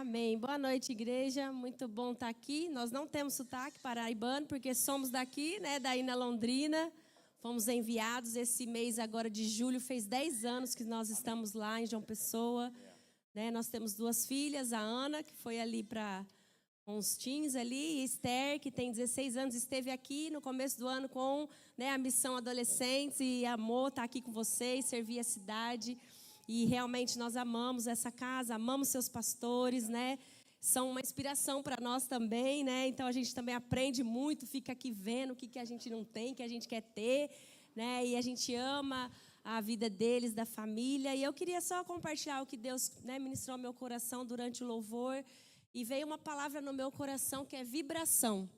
Amém. Boa noite, igreja. Muito bom estar aqui. Nós não temos sotaque paraibano, porque somos daqui, né, daí na Londrina. Fomos enviados esse mês agora de julho. Fez 10 anos que nós estamos lá em João Pessoa. Né, nós temos 2 filhas, a Ana, que foi ali para uns teens ali, e Esther, que tem 16 anos, esteve aqui no começo do ano com, né, a missão adolescentes e amor, está aqui com vocês, servir a cidade. E realmente nós amamos essa casa, amamos seus pastores, né? São uma inspiração para nós também, né? Então a gente também aprende muito, fica aqui vendo o que a gente não tem, que a gente quer ter, né? E a gente ama a vida deles, da família. E eu queria só compartilhar o que Deus, né, ministrou ao meu coração durante o louvor. E veio uma palavra no meu coração que é vibração.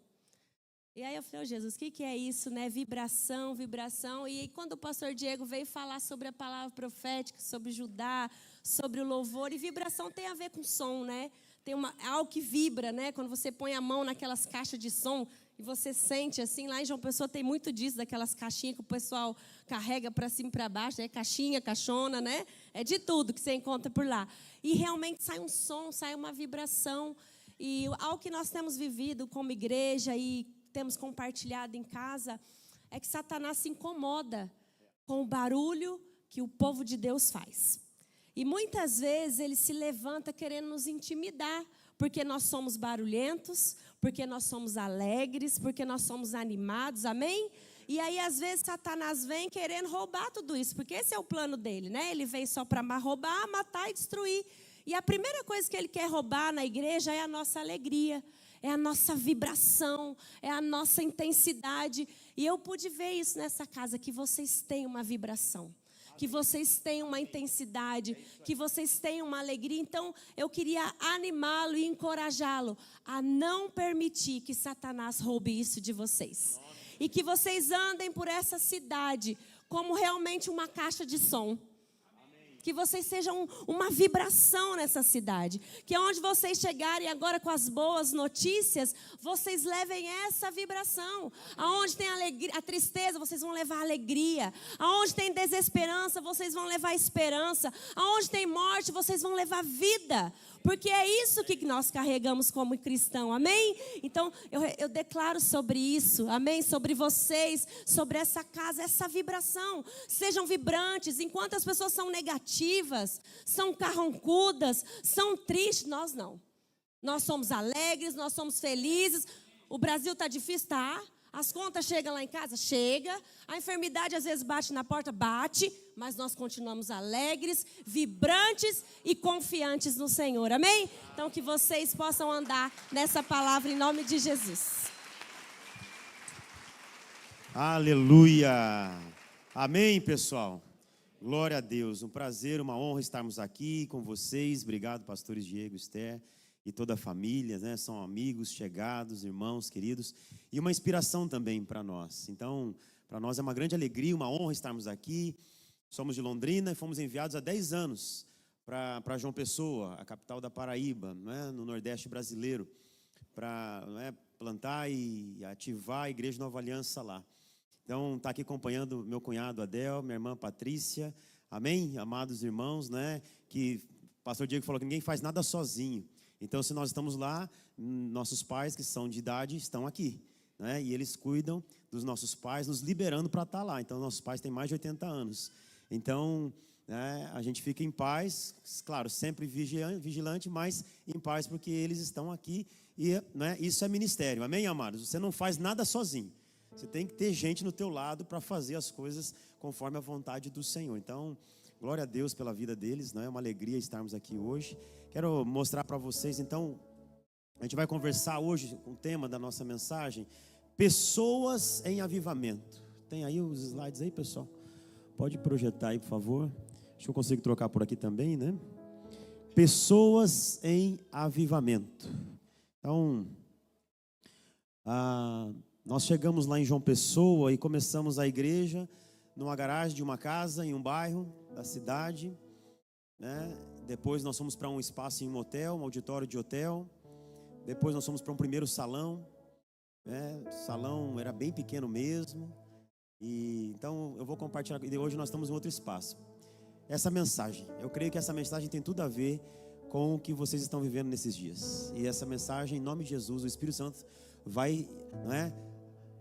E aí eu falei, oh, Jesus, o que é isso, né? Vibração, vibração. E quando o pastor Diego veio falar sobre a palavra profética, sobre Judá, sobre o louvor, e vibração tem a ver com som, né? Tem algo que vibra, né? Quando você põe a mão naquelas caixas de som e você sente assim, lá em João Pessoa tem muito disso, daquelas caixinhas que o pessoal carrega para cima e para baixo, né? Caixinha, caixona, né? É de tudo que você encontra por lá. E realmente sai um som, sai uma vibração. E algo que nós temos vivido como igreja e temos compartilhado em casa, é que Satanás se incomoda com o barulho que o povo de Deus faz. E muitas vezes ele se levanta querendo nos intimidar, porque nós somos barulhentos, porque nós somos alegres, porque nós somos animados, amém? E aí às vezes Satanás vem querendo roubar tudo isso, porque esse é o plano dele, né? Ele vem só para roubar, matar e destruir. E a primeira coisa que ele quer roubar na igreja é a nossa alegria. É a nossa vibração, é a nossa intensidade. E eu pude ver isso nessa casa, que vocês têm uma vibração, que vocês têm uma intensidade, que vocês têm uma alegria. Então, eu queria animá-lo e encorajá-lo a não permitir que Satanás roube isso de vocês. E que vocês andem por essa cidade como realmente uma caixa de som. Que vocês sejam uma vibração nessa cidade. Que onde vocês chegarem agora com as boas notícias, vocês levem essa vibração. Aonde tem a tristeza, vocês vão levar alegria. Aonde tem desesperança, vocês vão levar esperança. Aonde tem morte, vocês vão levar vida. Porque é isso que nós carregamos como cristão, amém? Então, eu declaro sobre isso, amém? Sobre vocês, sobre essa casa, essa vibração. Sejam vibrantes, enquanto as pessoas são negativas, são carrancudas, são tristes, nós não. Nós somos alegres, nós somos felizes. O Brasil está difícil, tá? As contas chegam lá em casa? Chega. A enfermidade às vezes bate na porta? Bate. Mas nós continuamos alegres, vibrantes e confiantes no Senhor. Amém? Então que vocês possam andar nessa palavra em nome de Jesus. Aleluia. Amém, pessoal. Glória a Deus. Um prazer, uma honra estarmos aqui com vocês. Obrigado, pastores Diego, Esther e toda a família, né? São amigos, chegados, irmãos, queridos, e uma inspiração também para nós. Então, para nós é uma grande alegria, uma honra estarmos aqui. Somos de Londrina e fomos enviados há 10 anos para João Pessoa, a capital da Paraíba, né? No Nordeste brasileiro, para, né, plantar e ativar a Igreja Nova Aliança lá. Então, está aqui acompanhando meu cunhado Adel, minha irmã Patrícia, amém? Amados irmãos, né? Que o pastor Diego falou que ninguém faz nada sozinho. Então, se nós estamos lá, nossos pais que são de idade estão aqui, né? E eles cuidam dos nossos pais, nos liberando para estar lá. Então, nossos pais têm mais de 80 anos. Então, né, a gente fica em paz, claro, sempre vigilante, mas em paz porque eles estão aqui. E, né, isso é ministério, amém, amados? Você não faz nada sozinho. Você tem que ter gente no teu lado para fazer as coisas conforme a vontade do Senhor. Então, glória a Deus pela vida deles, né? É uma alegria estarmos aqui hoje. Quero mostrar para vocês, então, a gente vai conversar hoje com o tema da nossa mensagem, pessoas em avivamento. Tem aí os slides aí, pessoal? Pode projetar aí, por favor. Acho que eu consigo trocar por aqui também, né? Pessoas em avivamento. Então, nós chegamos lá em João Pessoa e começamos a igreja numa garagem de uma casa, em um bairro da cidade, né? Depois nós fomos para um espaço em um hotel, um auditório de hotel. Depois nós fomos para um primeiro salão, né? O salão era bem pequeno mesmo. E então eu vou compartilhar, e hoje nós estamos em outro espaço. Essa mensagem, eu creio que essa mensagem tem tudo a ver com o que vocês estão vivendo nesses dias. E essa mensagem, em nome de Jesus, o Espírito Santo vai,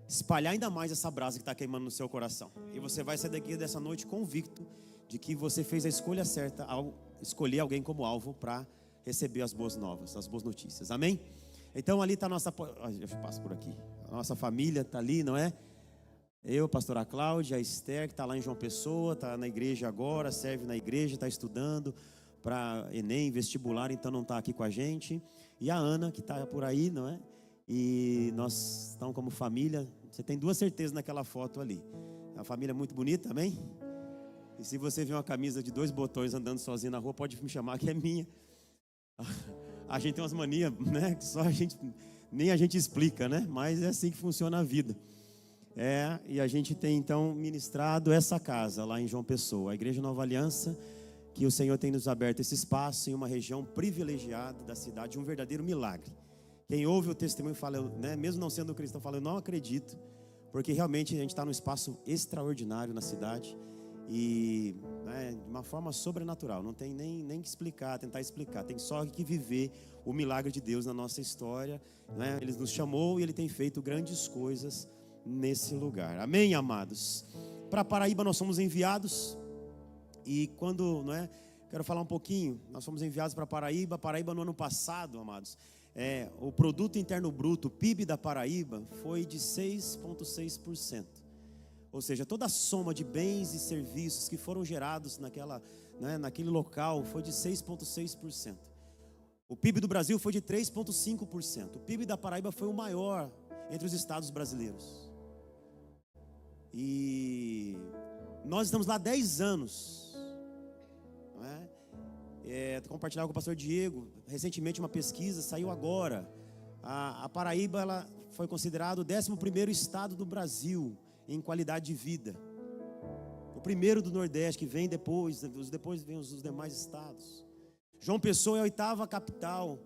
espalhar ainda mais essa brasa que está queimando no seu coração. E você vai sair daqui dessa noite convicto de que você fez a escolha certa ao escolher alguém como alvo para receber as boas novas, as boas notícias. Amém? Então ali está a nossa... Eu passo por aqui. A nossa família está ali, não é? Eu, a pastora Cláudia, a Esther, que está lá em João Pessoa, está na igreja agora, serve na igreja, está estudando para Enem, vestibular, então não está aqui com a gente. E a Ana, que está por aí, não é? E nós estamos como família. Você tem duas certezas naquela foto ali. É uma família muito bonita, amém? E se você vê uma camisa de 2 botões andando sozinho na rua, pode me chamar que é minha. A gente tem umas manias, né? Que só nem a gente explica, né? Mas é assim que funciona a vida. E a gente tem então ministrado essa casa lá em João Pessoa, a Igreja Nova Aliança, que o Senhor tem nos aberto esse espaço em uma região privilegiada da cidade, um verdadeiro milagre. Quem ouve o testemunho fala, né, mesmo não sendo cristão, fala, eu não acredito, porque realmente a gente está num espaço extraordinário na cidade e de uma forma sobrenatural, não tem nem que explicar, tentar explicar, tem só que viver o milagre de Deus na nossa história, né? Ele nos chamou e Ele tem feito grandes coisas nesse lugar, amém, amados? Para Paraíba nós somos enviados e quando, quero falar um pouquinho, nós fomos enviados para Paraíba no ano passado, amados, o produto interno bruto, o PIB da Paraíba foi de 6,6%, ou seja, toda a soma de bens e serviços que foram gerados naquele local foi de 6,6%, o PIB do Brasil foi de 3,5%, o PIB da Paraíba foi o maior entre os estados brasileiros. E nós estamos lá há 10 anos. Compartilhava com o pastor Diego. Recentemente uma pesquisa saiu agora. A Paraíba ela foi considerado o 11º estado do Brasil em qualidade de vida. O primeiro do Nordeste, que vem depois vem os demais estados. João Pessoa é a 8ª capital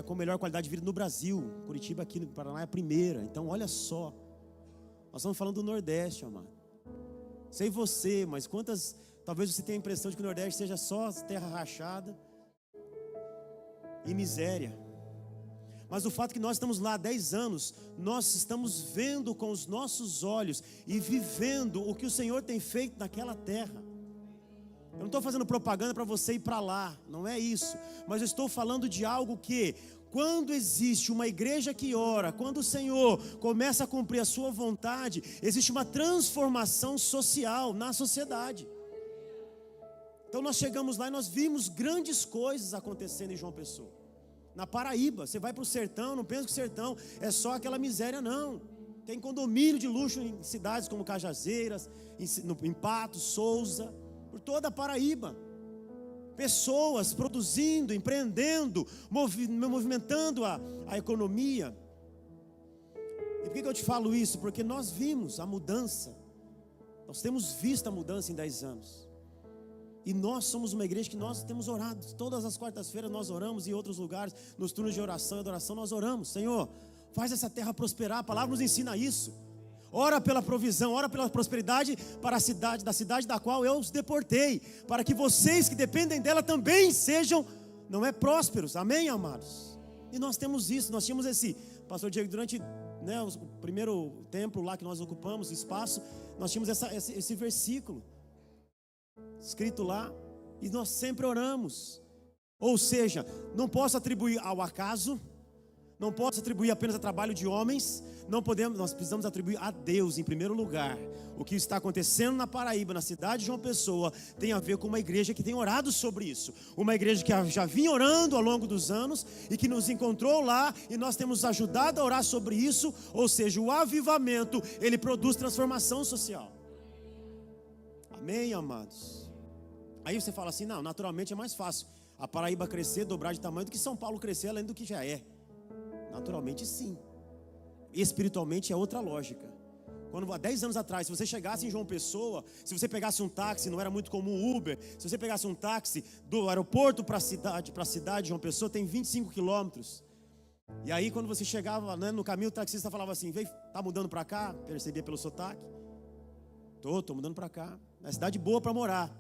com melhor qualidade de vida no Brasil. Curitiba aqui no Paraná é a primeira. Então olha só. Nós estamos falando do Nordeste, amado. Sei você, mas talvez você tenha a impressão de que o Nordeste seja só terra rachada e miséria. Mas o fato é que nós estamos lá há 10 anos, nós estamos vendo com os nossos olhos e vivendo o que o Senhor tem feito naquela terra. Eu não estou fazendo propaganda para você ir para lá, não é isso. Mas eu estou falando de algo que... Quando existe uma igreja que ora, quando o Senhor começa a cumprir a sua vontade, existe uma transformação social na sociedade. Então nós chegamos lá e nós vimos grandes coisas acontecendo em João Pessoa. Na Paraíba, você vai para o sertão, não pensa que o sertão é só aquela miséria, não. Tem condomínio de luxo em cidades como Cajazeiras, em Patos, Souza, por toda a Paraíba. Pessoas produzindo, empreendendo, movimentando a economia. E por que eu te falo isso? Porque nós vimos a mudança. Nós temos visto a mudança em 10 anos. E nós somos uma igreja que nós temos orado. Todas as quartas-feiras nós oramos, e em outros lugares, nos turnos de oração e adoração nós oramos. Senhor, faz essa terra prosperar, a palavra nos ensina isso. Ora pela provisão, ora pela prosperidade para a cidade, da cidade da qual eu os deportei, para que vocês que dependem dela também sejam, prósperos, amém, amados? E nós temos isso, nós tínhamos pastor Diego, durante o primeiro templo lá que nós ocupamos, espaço, nós tínhamos esse versículo, escrito lá, e nós sempre oramos, ou seja, não posso atribuir ao acaso, não posso atribuir apenas a trabalho de homens, nós precisamos atribuir a Deus em primeiro lugar. O que está acontecendo na Paraíba, na cidade de João Pessoa, tem a ver com uma igreja que tem orado sobre isso. Uma igreja que já vinha orando ao longo dos anos e que nos encontrou lá, e nós temos ajudado a orar sobre isso. Ou seja, o avivamento, ele produz transformação social. Amém, amados? Aí você fala assim, não, naturalmente é mais fácil a Paraíba crescer, dobrar de tamanho, do que São Paulo crescer além do que já é. Naturalmente sim. Espiritualmente é outra lógica. Quando há 10 anos atrás, se você chegasse em João Pessoa, se você pegasse um táxi, não era muito comum Uber, se você pegasse um táxi do aeroporto para a cidade de João Pessoa, tem 25 quilômetros. E aí quando você chegava no caminho, o taxista falava assim, tá mudando para cá? Percebia pelo sotaque. Tô mudando para cá. É cidade boa para morar,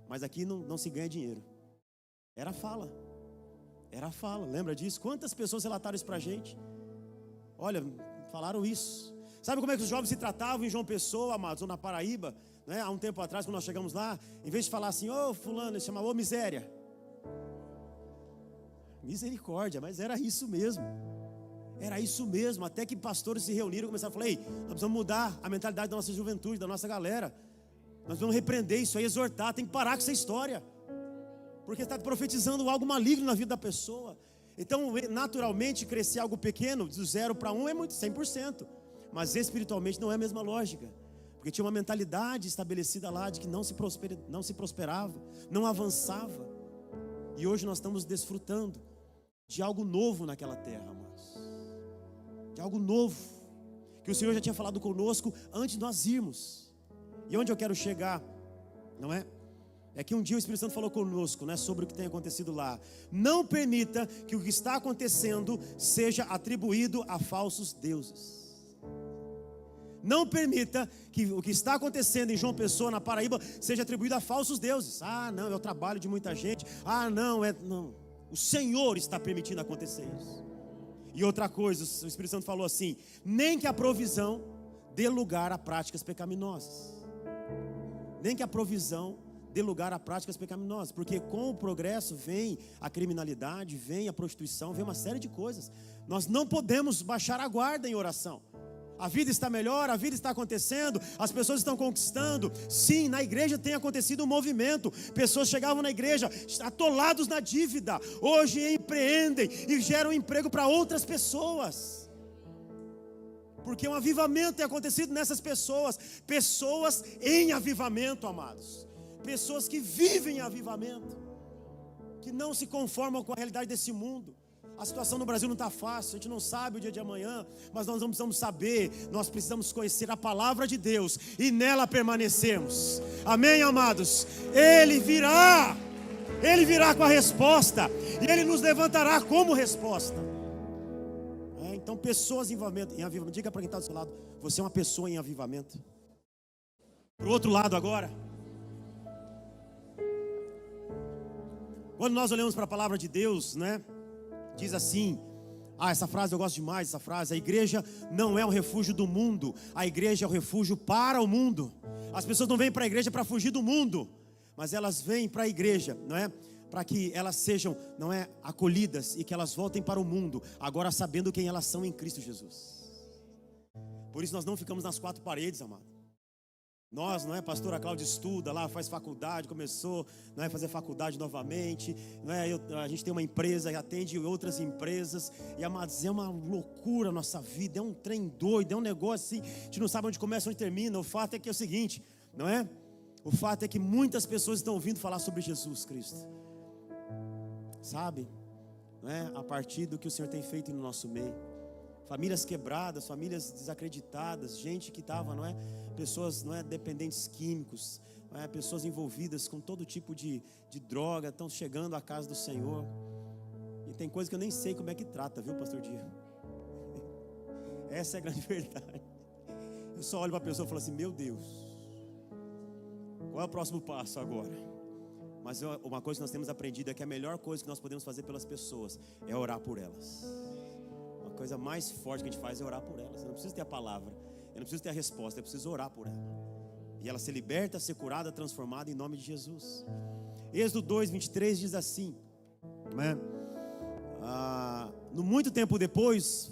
mas aqui não se ganha dinheiro. Era a fala. Era a fala, lembra disso? Quantas pessoas relataram isso pra gente? Olha, falaram isso. Sabe como é que os jovens se tratavam em João Pessoa, amados, ou na Paraíba, né? Há um tempo atrás, quando nós chegamos lá, em vez de falar assim, ô fulano, ele chamava, ô miséria. Misericórdia, mas era isso mesmo. Era isso mesmo, até que pastores se reuniram e começaram a falar, ei, nós precisamos mudar a mentalidade da nossa juventude, da nossa galera. Nós vamos repreender isso aí, exortar, tem que parar com essa história. Porque está profetizando algo maligno na vida da pessoa. Então, naturalmente, crescer algo pequeno, do 0 para 1 é muito, 100%. Mas espiritualmente não é a mesma lógica. Porque tinha uma mentalidade estabelecida lá de que não se prosperava, não avançava. E hoje nós estamos desfrutando de algo novo naquela terra, amados. De algo novo, que o Senhor já tinha falado conosco antes de nós irmos. E onde eu quero chegar, não é? É que um dia o Espírito Santo falou conosco, né, sobre o que tem acontecido lá. Não permita que o que está acontecendo seja atribuído a falsos deuses. Não permita que o que está acontecendo em João Pessoa, na Paraíba, seja atribuído a falsos deuses. Ah, não, é o trabalho de muita gente. Ah, não, não. O Senhor está permitindo acontecer isso. E outra coisa, o Espírito Santo falou assim: nem que a provisão dê lugar a práticas pecaminosas. Nem que a provisão dê lugar a práticas pecaminosas. Porque com o progresso vem a criminalidade, vem a prostituição, vem uma série de coisas. Nós não podemos baixar a guarda em oração. A vida está melhor, a vida está acontecendo, as pessoas estão conquistando. Sim, na igreja tem acontecido um movimento. Pessoas chegavam na igreja atolados na dívida, hoje empreendem e geram emprego para outras pessoas. Porque um avivamento tem acontecido nessas pessoas. Pessoas em avivamento, amados. Pessoas que vivem em avivamento, que não se conformam com a realidade desse mundo. A situação no Brasil não está fácil, a gente não sabe o dia de amanhã, mas nós não precisamos saber, nós precisamos conhecer a palavra de Deus e nela permanecermos. Amém, amados? Ele virá com a resposta e Ele nos levantará como resposta. Então, pessoas em avivamento, diga para quem está do seu lado, você é uma pessoa em avivamento. Para o outro lado agora, quando nós olhamos para a palavra de Deus, né? Diz assim, essa frase eu gosto demais, essa frase: a igreja não é um refúgio do mundo, a igreja é um refúgio para o mundo. As pessoas não vêm para a igreja para fugir do mundo, mas elas vêm para a igreja, não é? Para que elas sejam, não é, acolhidas e que elas voltem para o mundo, agora sabendo quem elas são em Cristo Jesus. Por isso nós não ficamos nas quatro paredes, amado. Nós, não é, pastora Cláudia estuda lá, faz faculdade, começou, não é, fazer faculdade novamente, não é, a gente tem uma empresa, atende outras empresas, e amados, é uma loucura a nossa vida, é um trem doido, é um negócio assim, a gente não sabe onde começa, onde termina. O fato é que é o seguinte, não é? O fato é que muitas pessoas estão ouvindo falar sobre Jesus Cristo, sabe? Não é? A partir do que o Senhor tem feito no nosso meio. Famílias quebradas, famílias desacreditadas, gente que estava, não é? Pessoas, não é, dependentes químicos, não é? Pessoas envolvidas com todo tipo de droga, estão chegando à casa do Senhor. E tem coisa que eu nem sei como é que trata, viu, pastor Diego? Essa é a grande verdade. Eu só olho para a pessoa e falo assim: meu Deus, qual é o próximo passo agora? Mas uma coisa que nós temos aprendido é que a melhor coisa que nós podemos fazer pelas pessoas é orar por elas. A coisa mais forte que a gente faz é orar por elas. Eu não preciso ter a palavra, eu não preciso ter a resposta, eu preciso orar por ela. E ela ser liberta, ser curada, transformada em nome de Jesus. Êxodo 2, 23 diz assim, né? No muito tempo depois,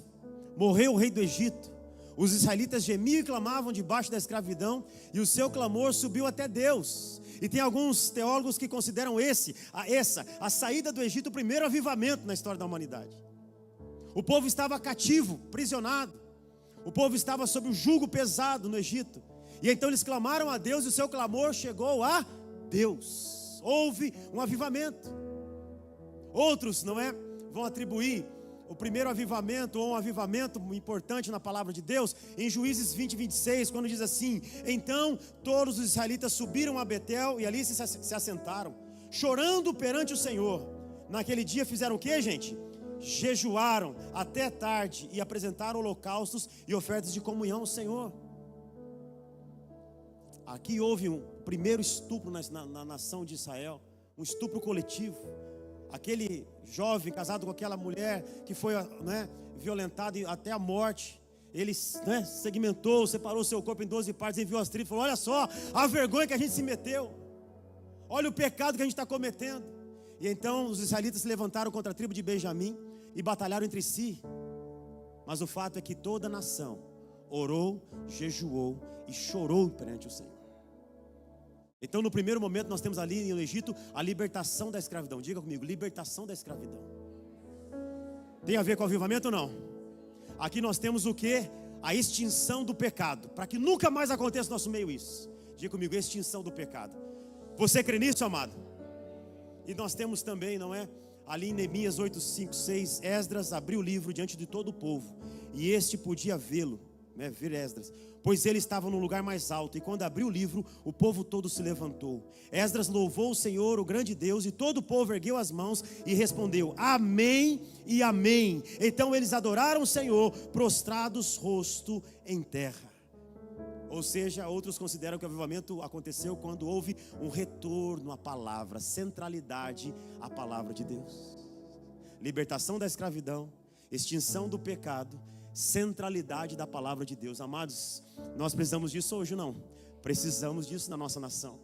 morreu o rei do Egito. Os israelitas gemiam e clamavam debaixo da escravidão, e o seu clamor subiu até Deus. E tem alguns teólogos que consideram a saída do Egito o primeiro avivamento na história da humanidade. O povo estava cativo, prisionado. O povo estava sob o jugo pesado no Egito. E então eles clamaram a Deus e o seu clamor chegou a Deus. Houve um avivamento. Outros, não é, vão atribuir o primeiro avivamento, ou um avivamento importante na palavra de Deus, em Juízes 20, 26, quando diz assim: então todos os israelitas subiram a Betel e ali se assentaram, chorando perante o Senhor. Naquele dia fizeram o que, gente? Jejuaram até tarde e apresentaram holocaustos e ofertas de comunhão ao Senhor. Aqui houve um primeiro estupro na nação de Israel, um estupro coletivo. aquele jovem casado com aquela mulher que foi, né, violentada até a morte. Ele, né, segmentou, separou seu corpo em 12 partes, enviou as tribos, falou: olha só a vergonha que a gente se meteu, olha o pecado que a gente está cometendo. E então os israelitas se levantaram contra a tribo de Benjamim e batalharam entre si. Mas o fato é que toda a nação orou, jejuou e chorou perante o Senhor. Então, no primeiro momento, nós temos ali no Egito a libertação da escravidão. Diga comigo, libertação da escravidão. Tem a ver com avivamento ou não? Aqui nós temos o que? A extinção do pecado, para que nunca mais aconteça no nosso meio isso. Diga comigo, extinção do pecado. Você crê nisso, amado? E nós temos também, não é? Ali em Neemias 8, 5, 6, Esdras abriu o livro diante de todo o povo, e este podia vê-lo, né, ver Esdras, pois ele estava no lugar mais alto. E quando abriu o livro, o povo todo se levantou. Esdras louvou o Senhor, o grande Deus, e todo o povo ergueu as mãos e respondeu: amém e amém. Então eles adoraram o Senhor, prostrados rosto em terra. Ou seja, outros consideram que o avivamento aconteceu quando houve um retorno à palavra, centralidade à palavra de Deus. Libertação da escravidão, extinção do pecado, centralidade da palavra de Deus. Amados, nós precisamos disso hoje, não? Precisamos disso na nossa nação.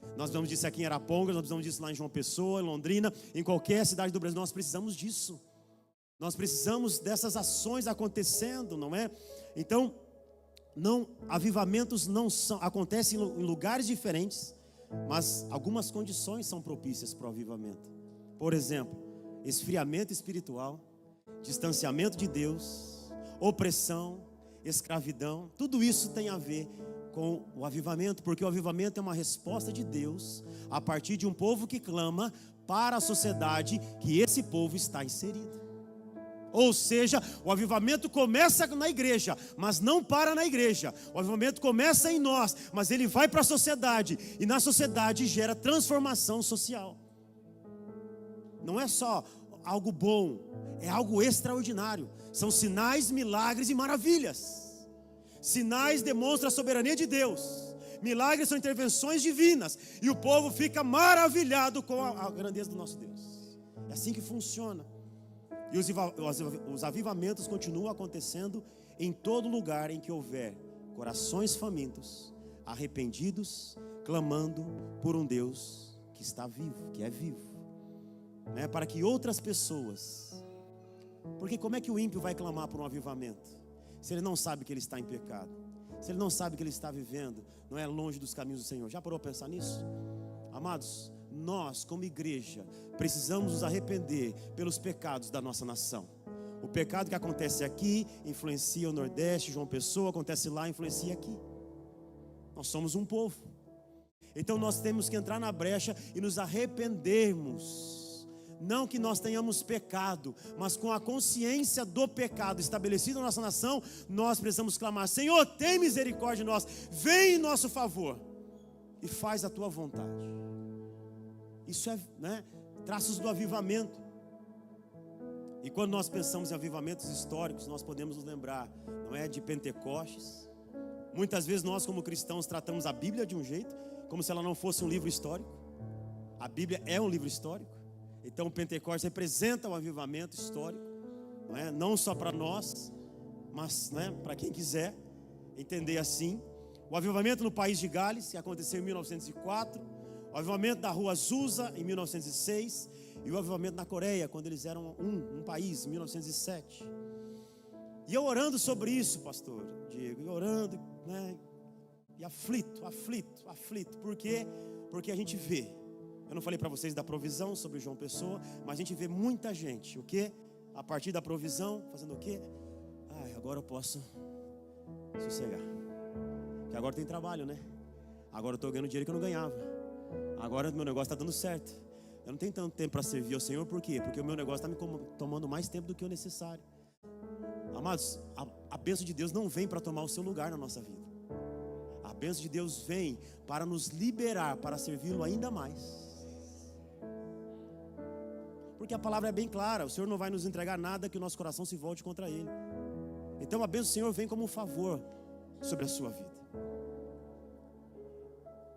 Nós precisamos disso aqui em Arapongas, nós precisamos disso lá em João Pessoa, em Londrina, em qualquer cidade do Brasil. Nós precisamos disso. Nós precisamos dessas ações acontecendo, não é? Então, avivamentos não acontecem em lugares diferentes, mas algumas condições são propícias para o avivamento. Por exemplo, esfriamento espiritual, distanciamento de Deus, opressão, escravidão. Tudo isso tem a ver com o avivamento, porque o avivamento é uma resposta de Deus a partir de um povo que clama para a sociedade que esse povo está inserido. Ou seja, o avivamento começa na igreja, mas não para na igreja. O avivamento começa em nós, mas ele vai para a sociedade, e na sociedade gera transformação social. Não é só algo bom, é algo extraordinário. São sinais, milagres e maravilhas. Sinais demonstram a soberania de Deus, milagres são intervenções divinas, e o povo fica maravilhado com a grandeza do nosso Deus. É assim que funciona. E os avivamentos continuam acontecendo em todo lugar em que houver corações famintos, arrependidos, clamando por um Deus que está vivo, que é vivo, né? Para que outras pessoas, porque como é que o ímpio vai clamar por um avivamento, se ele não sabe que ele está em pecado, se ele não sabe que ele está vivendo, não é longe dos caminhos do Senhor? Já parou a pensar nisso? Amados, nós como igreja precisamos nos arrepender pelos pecados da nossa nação. O pecado que acontece aqui influencia o Nordeste, João Pessoa, acontece lá, influencia aqui. Nós somos um povo. Então nós temos que entrar na brecha e nos arrependermos. Não que nós tenhamos pecado, mas com a consciência do pecado estabelecido na nossa nação, nós precisamos clamar: Senhor, tem misericórdia de nós, vem em nosso favor e faz a tua vontade. Isso é, né, traços do avivamento. E quando nós pensamos em avivamentos históricos, nós podemos nos lembrar, não é, de Pentecostes. Muitas vezes nós como cristãos tratamos a Bíblia de um jeito, como se ela não fosse um livro histórico. A Bíblia é um livro histórico. Então o Pentecostes representa um avivamento histórico, não só para nós, mas, né, para quem quiser entender assim. O avivamento no país de Gales, que aconteceu em 1904. O avivamento da rua Azusa em 1906. E o avivamento na Coreia, quando eles eram um país, em 1907. E eu orando sobre isso, pastor Diego, e orando, né, e aflito. Por quê? Porque a gente vê, eu não falei para vocês da provisão sobre João Pessoa, mas a gente vê muita gente, o quê? A partir da provisão, fazendo o quê? Agora eu posso sossegar, porque agora tem trabalho, né? Agora eu estou ganhando dinheiro que eu não ganhava. Agora meu negócio está dando certo. Eu não tenho tanto tempo para servir ao Senhor. Por quê? Porque o meu negócio está me tomando mais tempo do que o necessário. Amados, a bênção de Deus não vem para tomar o seu lugar na nossa vida. A bênção de Deus vem para nos liberar, para servi-lo ainda mais. Porque a palavra é bem clara: o Senhor não vai nos entregar nada que o nosso coração se volte contra Ele. Então a bênção do Senhor vem como um favor sobre a sua vida.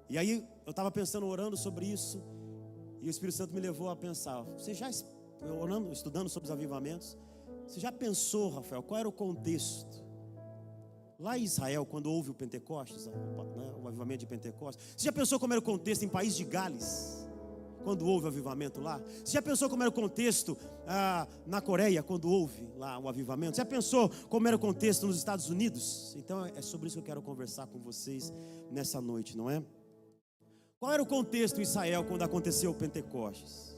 E aí eu estava pensando, orando sobre isso, E o Espírito Santo me levou a pensar, estudando sobre os avivamentos, você já pensou, Rafael, qual era o contexto? Lá em Israel, quando houve o Pentecostes, o avivamento de Pentecostes, você já pensou como era o contexto em país de Gales, quando houve o avivamento lá? Você já pensou como era o contexto na Coreia, quando houve lá o avivamento? Você já pensou como era o contexto nos Estados Unidos? Então é sobre isso que eu quero conversar com vocês nessa noite, não é? Qual era o contexto em Israel quando aconteceu o Pentecostes?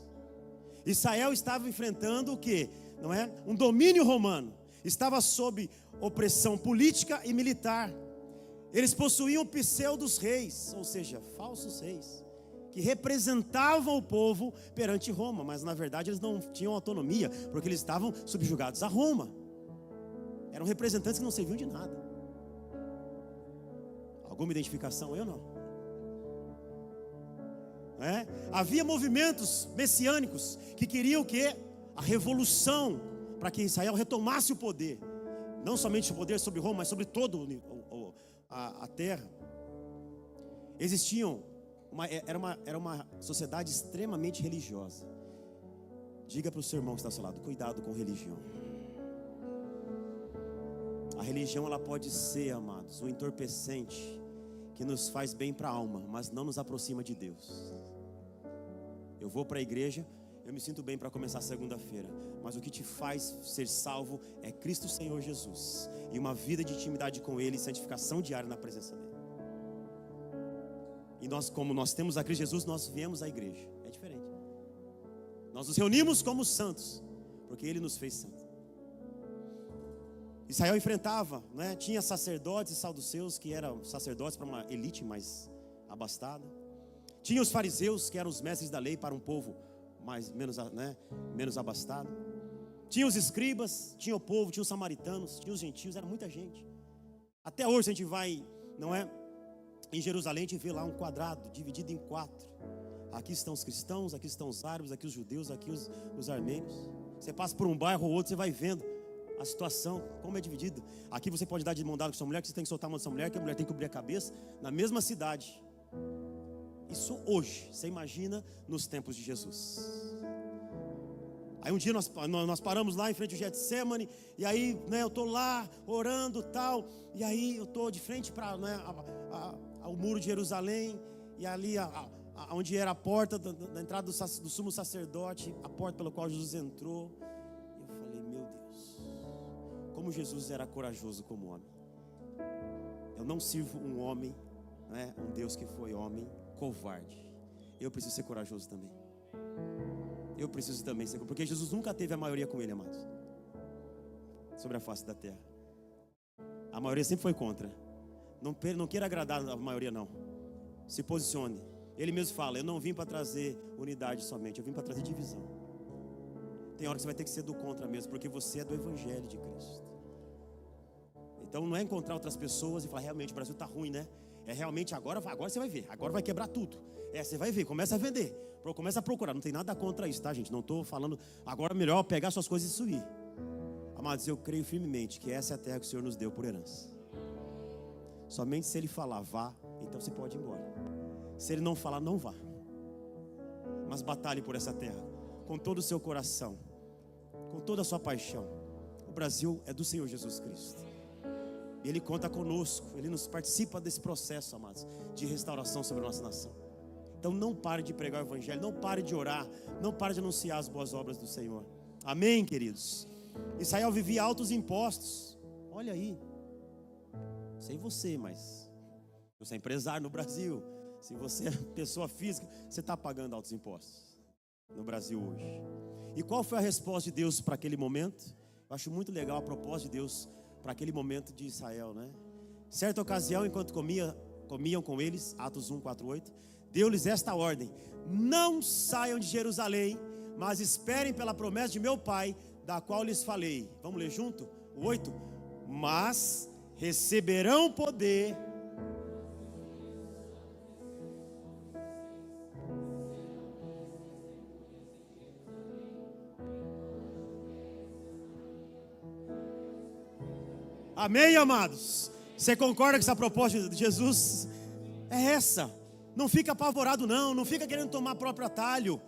Israel estava enfrentando o quê? Não é? Um domínio romano. Estava sob opressão política e militar. Eles possuíam pseudos reis, ou seja, falsos reis, que representavam o povo perante Roma, mas na verdade eles não tinham autonomia, porque eles estavam subjugados a Roma. Eram representantes que não serviam de nada. Alguma identificação, eu não? Havia movimentos messiânicos que queriam o quê? A revolução, para que Israel retomasse o poder, não somente o poder sobre Roma, mas sobre toda a terra. Era uma sociedade extremamente religiosa. Diga para o seu irmão que está ao seu lado, cuidado com religião. A religião, ela pode ser, amados, um entorpecente que nos faz bem para a alma, mas não nos aproxima de Deus. Eu vou para a igreja, eu me sinto bem para começar segunda-feira, mas o que te faz ser salvo é Cristo Senhor Jesus, e uma vida de intimidade com Ele, e santificação diária na presença dEle. E nós, como nós temos a Cristo Jesus, nós viemos à igreja, é diferente. Nós nos reunimos como santos, porque Ele nos fez santos. Israel enfrentava, tinha sacerdotes e saduceus, que eram sacerdotes para uma elite mais abastada. Tinha os fariseus, que eram os mestres da lei para um povo menos abastado. Tinha os escribas, tinha o povo, tinha os samaritanos, tinha os gentios, era muita gente. Até hoje a gente vai, em Jerusalém, a gente vê lá um quadrado dividido em 4. Aqui estão os cristãos, aqui estão os árabes, aqui os judeus, aqui os armênios. Você passa por um bairro ou outro, você vai vendo a situação, como é dividido. Aqui você pode dar de mão dada com sua mulher, que você tem que soltar a mão da sua mulher, que a mulher tem que cobrir a cabeça, na mesma cidade. Isso hoje, você imagina nos tempos de Jesus. Aí um dia nós paramos lá em frente ao Getsemane, e aí eu estou lá orando tal, e aí eu estou de frente para ao muro de Jerusalém, e ali onde era a porta da entrada do sumo sacerdote, a porta pela qual Jesus entrou. E eu falei, meu Deus, como Jesus era corajoso como homem. Eu não sirvo um homem, um Deus que foi homem, covarde. Eu preciso ser corajoso também. Eu preciso também ser, porque Jesus nunca teve a maioria com Ele, amados, sobre a face da terra. A maioria sempre foi contra. Não queira agradar a maioria, não. Se posicione. Ele mesmo fala, eu não vim para trazer unidade somente, eu vim para trazer divisão. Tem hora que você vai ter que ser do contra mesmo, porque você é do Evangelho de Cristo. Então não é encontrar outras pessoas e falar, realmente o Brasil está ruim, É realmente agora você vai ver, agora vai quebrar tudo. Você vai ver, começa a vender, começa a procurar. Não tem nada contra isso, tá, gente? Não estou falando, agora é melhor pegar suas coisas e subir. Amados, eu creio firmemente que essa é a terra que o Senhor nos deu por herança. Somente se Ele falar, vá, então você pode ir embora. Se Ele não falar, não vá. Mas batalhe por essa terra, com todo o seu coração, com toda a sua paixão. O Brasil é do Senhor Jesus Cristo. Ele conta conosco, Ele nos participa desse processo, amados, de restauração sobre a nossa nação. Então não pare de pregar o Evangelho, não pare de orar, não pare de anunciar as boas obras do Senhor. Amém, queridos? Israel vivia altos impostos. Olha aí, sei você, mas você é empresário no Brasil, se você é pessoa física, você está pagando altos impostos no Brasil hoje. E qual foi a resposta de Deus para aquele momento? Eu acho muito legal a proposta de Deus para aquele momento de Israel, Certa ocasião, enquanto comiam com eles, Atos 1:4-8, deu-lhes esta ordem: não saiam de Jerusalém, mas esperem pela promessa de meu Pai, da qual lhes falei. Vamos ler junto? O 8: mas receberão poder. Amém, amados? Você concorda que essa proposta de Jesus é essa? Não fica apavorado não fica querendo tomar próprio atalho.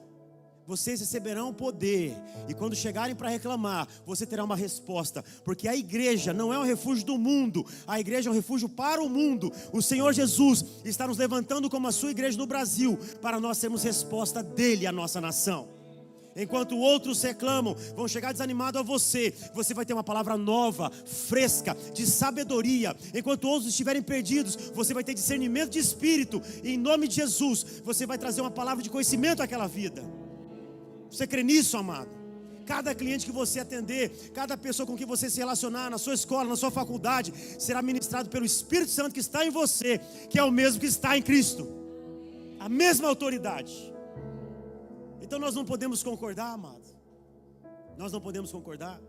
vocês receberão poder, e quando chegarem para reclamar, você terá uma resposta, porque a igreja não é um refúgio do mundo, a igreja é um refúgio para o mundo. O Senhor Jesus está nos levantando como a sua igreja no Brasil, para nós sermos resposta dele à nossa nação. Enquanto outros reclamam, vão chegar desanimados a você, você vai ter uma palavra nova, fresca, de sabedoria. Enquanto outros estiverem perdidos, você vai ter discernimento de espírito, e em nome de Jesus, você vai trazer uma palavra de conhecimento àquela vida. Você crê nisso, amado? Cada cliente que você atender, cada pessoa com quem você se relacionar, na sua escola, na sua faculdade, será ministrado pelo Espírito Santo que está em você, que é o mesmo que está em Cristo, a mesma autoridade. Então nós não podemos concordar, amado. Nós não podemos concordar.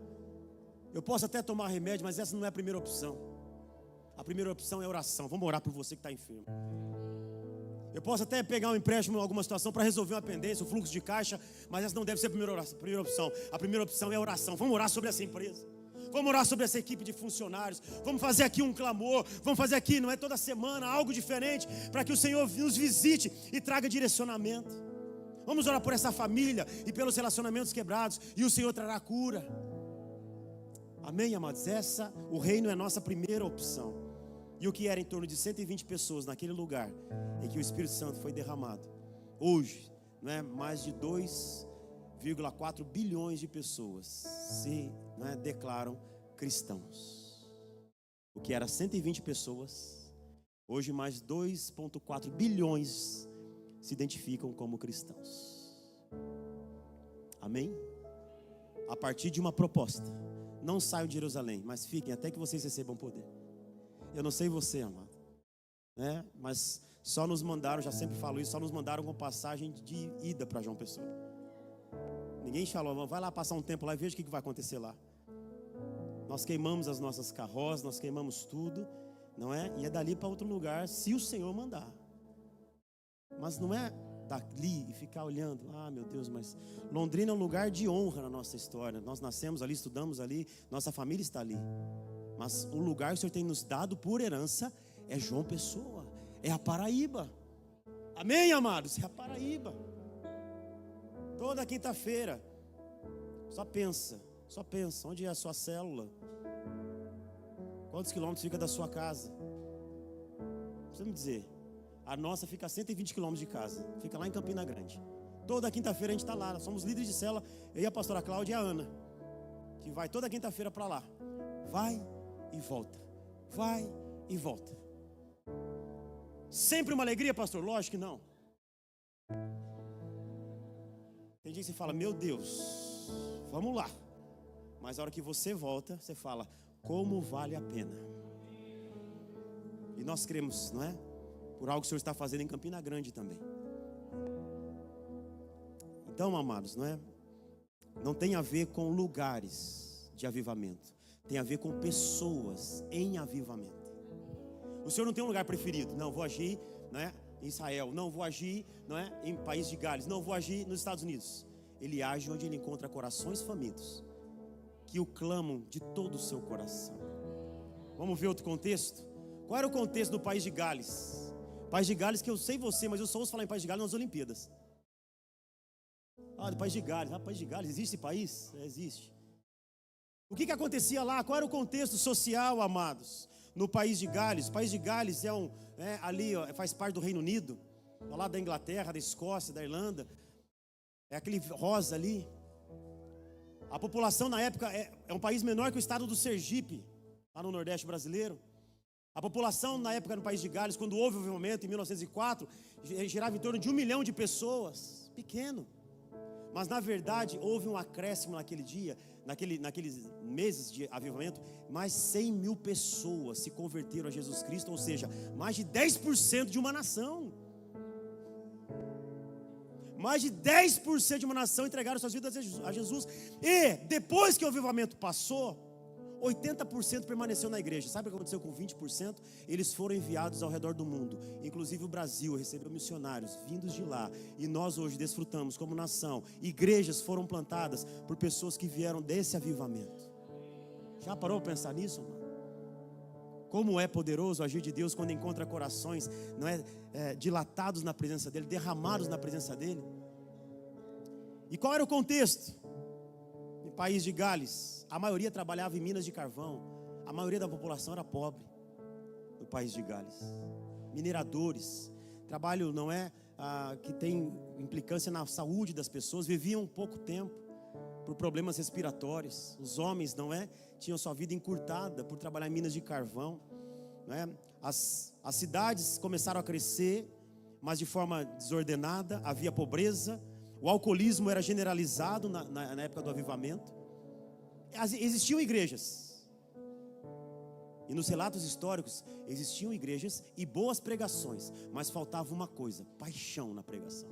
Eu posso até tomar remédio, mas essa não é a primeira opção. A primeira opção é oração. Vamos orar por você que está enfermo. Eu posso até pegar um empréstimo em alguma situação para resolver uma pendência, um fluxo de caixa, mas essa não deve ser a primeira opção. A primeira opção é oração. Vamos orar sobre essa empresa. Vamos orar sobre essa equipe de funcionários. Vamos fazer aqui um clamor. Vamos fazer aqui, não é toda semana, algo diferente, para que o Senhor nos visite e traga direcionamento. Vamos orar por essa família e pelos relacionamentos quebrados, e o Senhor trará cura. Amém, amados? O reino é a nossa primeira opção. E o que era em torno de 120 pessoas naquele lugar em que o Espírito Santo foi derramado, hoje, mais de 2,4 bilhões de pessoas se declaram cristãos. O que era 120 pessoas, hoje mais 2,4 bilhões se identificam como cristãos. Amém? A partir de uma proposta. Não saiam de Jerusalém, mas fiquem até que vocês recebam poder. Eu não sei você, amado, mas só nos mandaram, já sempre falo isso, só nos mandaram com passagem de ida para João Pessoa. Ninguém falou, vai lá passar um tempo lá e veja o que vai acontecer lá. Nós queimamos as nossas carroças, nós queimamos tudo, não é? E é dali para outro lugar, se o Senhor mandar. Mas não é dali e ficar olhando, meu Deus, mas Londrina é um lugar de honra na nossa história. Nós nascemos ali, estudamos ali, nossa família está ali. Mas o lugar que o Senhor tem nos dado por herança é João Pessoa, é a Paraíba. Amém, amados? É a Paraíba. Toda quinta-feira, só pensa, onde é a sua célula? Quantos quilômetros fica da sua casa? Precisa me dizer. A nossa fica a 120 quilômetros de casa, fica lá em Campina Grande. Toda quinta-feira a gente está lá, nós somos líderes de célula, eu e a pastora Cláudia e a Ana, que vai toda quinta-feira para lá. Vai e volta, vai e volta. Sempre uma alegria, pastor? Lógico que não. Tem dia que você fala, meu Deus, vamos lá. Mas a hora que você volta, você fala, como vale a pena. E nós cremos, não é? Por algo que o Senhor está fazendo em Campina Grande também. Então, amados, não tem a ver com lugares de avivamento, tem a ver com pessoas em avivamento. O Senhor não tem um lugar preferido. Não, vou agir em Israel. Não, vou agir em País de Gales. Não, vou agir nos Estados Unidos. Ele age onde ele encontra corações famintos, que o clamam de todo o seu coração. Vamos ver outro contexto? Qual era o contexto do País de Gales? País de Gales, que eu sei você, mas eu só ouço falar em País de Gales nas Olimpíadas. Do País de Gales. País de Gales, existe esse país? Existe. O que acontecia lá? Qual era o contexto social, amados? No País de Gales. O País de Gales ali faz parte do Reino Unido, ao lado da Inglaterra, da Escócia, da Irlanda. É aquele rosa ali. A população na época é um país menor que o estado do Sergipe, lá no Nordeste brasileiro. A população na época no País de Gales, quando houve o avivamento em 1904, girava em torno de 1 milhão de pessoas, pequeno. Mas na verdade houve um acréscimo naquele dia, naqueles meses de avivamento, mais 100 mil pessoas se converteram a Jesus Cristo, ou seja, mais de 10% de uma nação. Mais de 10% de uma nação entregaram suas vidas a Jesus. E depois que o avivamento passou, 80% permaneceu na igreja. Sabe o que aconteceu com 20%? Eles foram enviados ao redor do mundo. Inclusive o Brasil recebeu missionários vindos de lá. E nós hoje desfrutamos como nação. Igrejas foram plantadas por pessoas que vieram desse avivamento. Já parou para pensar nisso, mano? Como é poderoso o agir de Deus quando encontra corações dilatados na presença dEle, derramados na presença dEle. E qual era o contexto? No país de Gales, a maioria trabalhava em minas de carvão. A maioria da população era pobre no país de Gales. Mineradores, trabalho não é que tem implicância na saúde das pessoas, viviam pouco tempo por problemas respiratórios. Os homens, não é, tinham sua vida encurtada por trabalhar em minas de carvão, não é? As cidades começaram a crescer, mas de forma desordenada, havia pobreza, o alcoolismo era generalizado na época do avivamento. Existiam igrejas, e nos relatos históricos existiam igrejas e boas pregações, mas faltava uma coisa: paixão na pregação,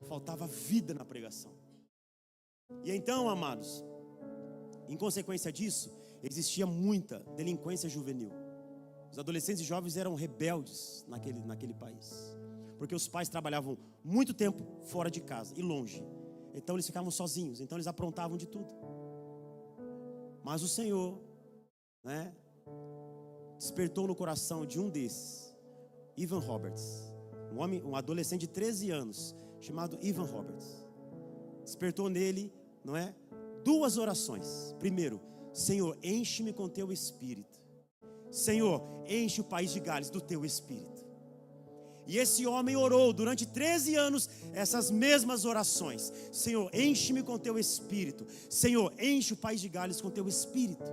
faltava vida na pregação. E então, amados, em consequência disso, existia muita delinquência juvenil. Os adolescentes e jovens eram rebeldes naquele país, porque os pais trabalhavam muito tempo fora de casa e longe, então eles ficavam sozinhos, então eles aprontavam de tudo. Mas o Senhor, né, despertou no coração de um desses, Evan Roberts, um adolescente de 13 anos, chamado Evan Roberts. Despertou nele, não é, 2 orações. Primeiro: Senhor, enche-me com teu Espírito. Senhor, enche o país de Gales do teu Espírito. E esse homem orou durante 13 anos essas mesmas orações: Senhor, enche-me com teu Espírito. Senhor, enche o país de Gales com teu Espírito.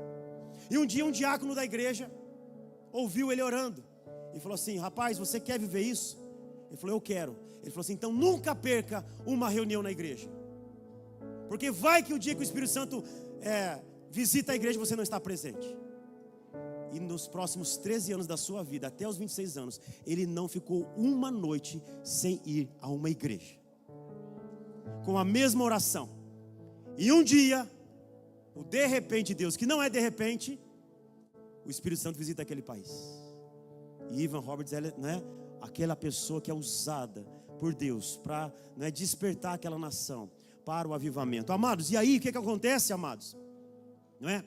E um dia um diácono da igreja ouviu ele orando e falou assim: rapaz, você quer viver isso? Ele falou: eu quero. Ele falou assim: então nunca perca uma reunião na igreja, porque vai que o dia que o Espírito Santo visita a igreja você não está presente. E nos próximos 13 anos da sua vida, até os 26 anos, ele não ficou uma noite sem ir a uma igreja, com a mesma oração. E um dia, o de repente de Deus, que não é de repente, o Espírito Santo visita aquele país. E Evan Roberts é, né, aquela pessoa que é usada por Deus para, né, despertar aquela nação para o avivamento. Amados, e aí o que acontece, amados? Não é?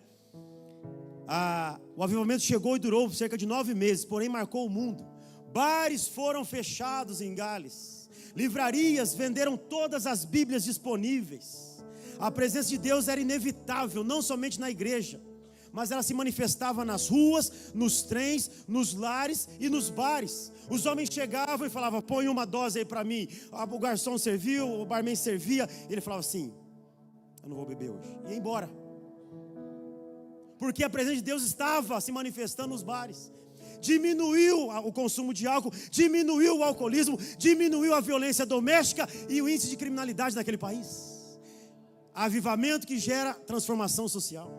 O avivamento chegou e durou cerca de 9 meses, porém marcou o mundo. Bares foram fechados em Gales, livrarias venderam todas as Bíblias disponíveis. A presença de Deus era inevitável, não somente na igreja, mas ela se manifestava nas ruas, nos trens, nos lares e nos bares. Os homens chegavam e falavam: põe uma dose aí para mim. O garçom serviu, o barman servia. Ele falava assim: eu não vou beber hoje, e ia embora, porque a presença de Deus estava se manifestando nos bares. Diminuiu o consumo de álcool, diminuiu o alcoolismo, diminuiu a violência doméstica e o índice de criminalidade naquele país. Avivamento que gera transformação social.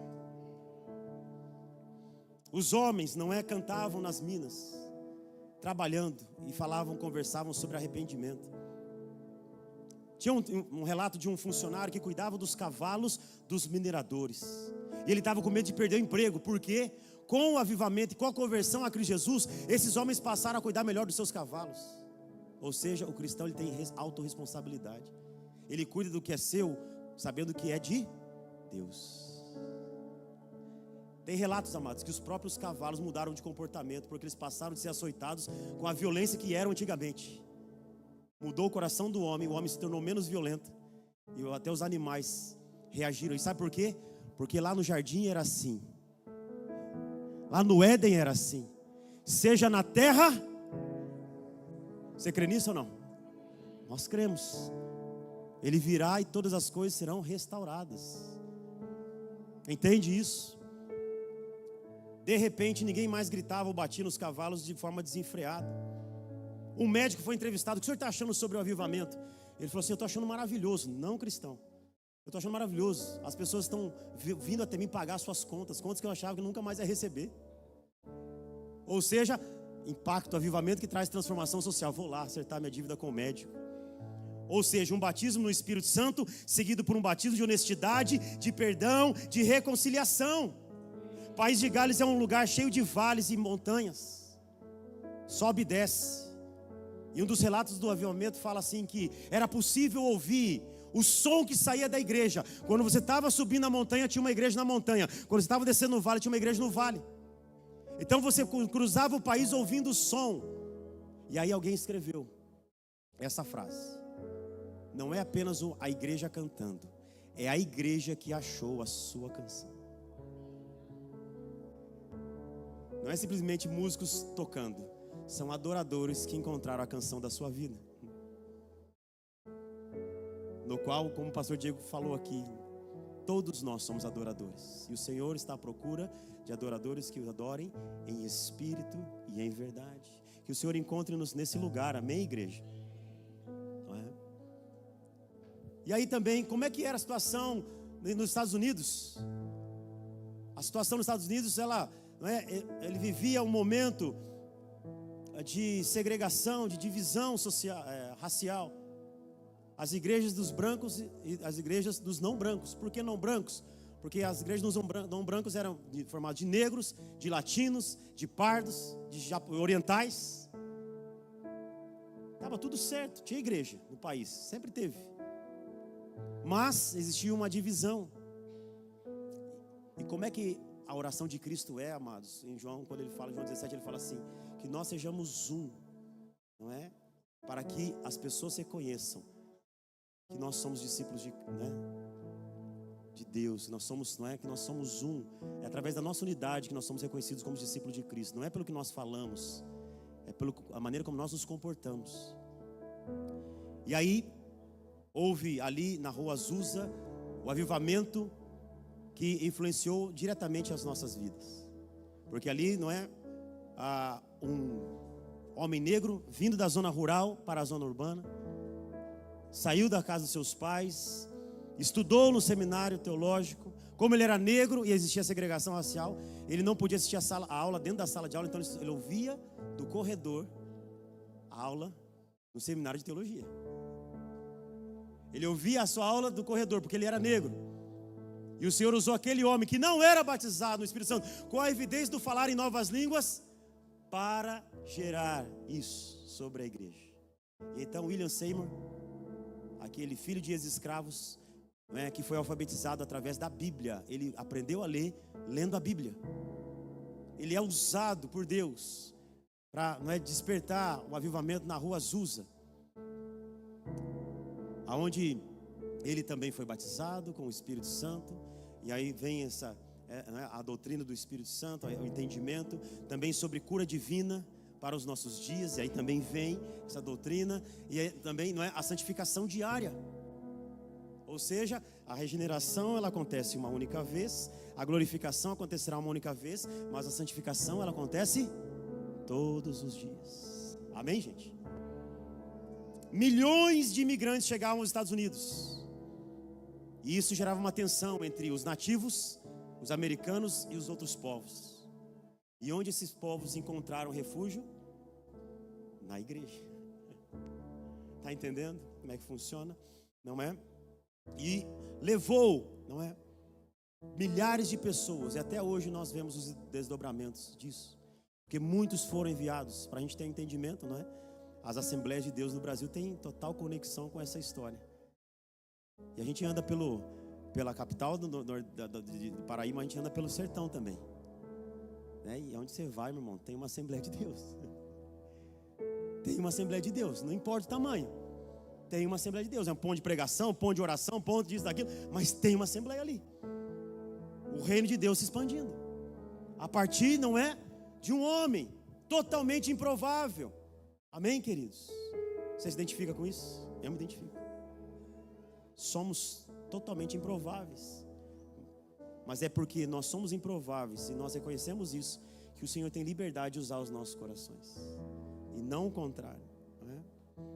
Os homens, não é, cantavam nas minas, trabalhando, e conversavam sobre arrependimento. Tinha um relato de um funcionário que cuidava dos cavalos dos mineradores. E ele estava com medo de perder o emprego, porque com o avivamento e com a conversão a Cristo Jesus, esses homens passaram a cuidar melhor dos seus cavalos. Ou seja, o cristão, ele tem autorresponsabilidade. Ele cuida do que é seu, sabendo que é de Deus. Tem relatos, amados, que os próprios cavalos mudaram de comportamento, porque eles passaram de ser açoitados com a violência que eram antigamente. Mudou o coração do homem, o homem se tornou menos violento, e até os animais reagiram. E sabe por quê? Porque lá no jardim era assim, lá no Éden era assim. Seja na terra. Você crê nisso ou não? Nós cremos. Ele virá e todas as coisas serão restauradas. Entende isso? De repente ninguém mais gritava ou batia nos cavalos de forma desenfreada. Um médico foi entrevistado: o que o senhor está achando sobre o avivamento? Ele falou assim: eu estou achando maravilhoso. Não, cristão, eu estou achando maravilhoso. As pessoas estão vindo até mim pagar suas contas que eu achava que nunca mais ia receber. Ou seja, impacto, avivamento que traz transformação social. Vou lá acertar minha dívida com o médico. Ou seja, um batismo no Espírito Santo, seguido por um batismo de honestidade, de perdão, de reconciliação. O país de Gales é um lugar cheio de vales e montanhas, sobe e desce. E um dos relatos do avivamento fala assim, que era possível ouvir o som que saía da igreja. Quando você estava subindo a montanha, tinha uma igreja na montanha. Quando você estava descendo no vale, tinha uma igreja no vale. Então você cruzava o país ouvindo o som. E aí alguém escreveu essa frase: não é apenas a igreja cantando, é a igreja que achou a sua canção. Não é simplesmente músicos tocando, são adoradores que encontraram a canção da sua vida. No qual, como o pastor Diego falou aqui, todos nós somos adoradores. E o Senhor está à procura de adoradores que o adorem em espírito e em verdade. Que o Senhor encontre-nos nesse lugar, amém, igreja? Não é? E aí também, como é que era a situação nos Estados Unidos? A situação nos Estados Unidos, ele vivia um momento de segregação, de divisão social, racial. As igrejas dos brancos e as igrejas dos não brancos. Por que não brancos? Porque as igrejas dos não brancos eram formadas de negros, de latinos, de pardos, de orientais. Estava tudo certo, tinha igreja no país, sempre teve. Mas existia uma divisão. E como é que a oração de Cristo é, amados? Em João, quando ele fala, João 17, ele fala assim, que nós sejamos um, não é? Para que as pessoas se conheçam, que nós somos discípulos de Deus, nós somos, não é? Que nós somos um. É através da nossa unidade que nós somos reconhecidos como discípulos de Cristo. Não é pelo que nós falamos, é pela maneira como nós nos comportamos. E aí houve ali na Rua Azusa o avivamento que influenciou diretamente as nossas vidas. Porque ali, não é, um homem negro vindo da zona rural para a zona urbana, saiu da casa dos seus pais, estudou no seminário teológico. Como ele era negro e existia segregação racial, ele não podia assistir a aula dentro da sala de aula, então ele ouvia do corredor a aula no seminário de teologia. Ele ouvia a sua aula do corredor, porque ele era negro. E o Senhor usou aquele homem que não era batizado no Espírito Santo, com a evidência do falar em novas línguas, para gerar isso sobre a igreja. E então William Seymour, aquele filho de ex-escravos, que foi alfabetizado através da Bíblia, ele aprendeu a ler lendo a Bíblia. Ele é usado por Deus para despertar o avivamento na Rua Azusa, aonde ele também foi batizado com o Espírito Santo. E aí vem a doutrina do Espírito Santo, o entendimento também sobre cura divina para os nossos dias. E aí também vem essa doutrina, e aí também a santificação diária. Ou seja, a regeneração ela acontece uma única vez, a glorificação acontecerá uma única vez, mas a santificação ela acontece todos os dias. Amém, gente? Milhões de imigrantes chegavam aos Estados Unidos. E isso gerava uma tensão entre os nativos, os americanos e os outros povos. E onde esses povos encontraram refúgio? Na igreja. Está entendendo como é que funciona? Não é? E levou, não é? Milhares de pessoas. E até hoje nós vemos os desdobramentos disso. Porque muitos foram enviados. Para a gente ter entendimento, não é? As Assembleias de Deus no Brasil têm total conexão com essa história. E a gente anda pela capital do Paraíba, mas a gente anda pelo sertão também, né? E onde você vai, meu irmão, tem uma Assembleia de Deus. Tem uma Assembleia de Deus, não importa o tamanho. Tem uma Assembleia de Deus, é um ponto de pregação, um ponto de oração, um ponto disso, daquilo, mas tem uma Assembleia ali. O reino de Deus se expandindo. A partir, não é, de um homem totalmente improvável. Amém, queridos? Você se identifica com isso? Eu me identifico. Somos totalmente improváveis, mas é porque nós somos improváveis e nós reconhecemos isso, que o Senhor tem liberdade de usar os nossos corações, e não o contrário, não é?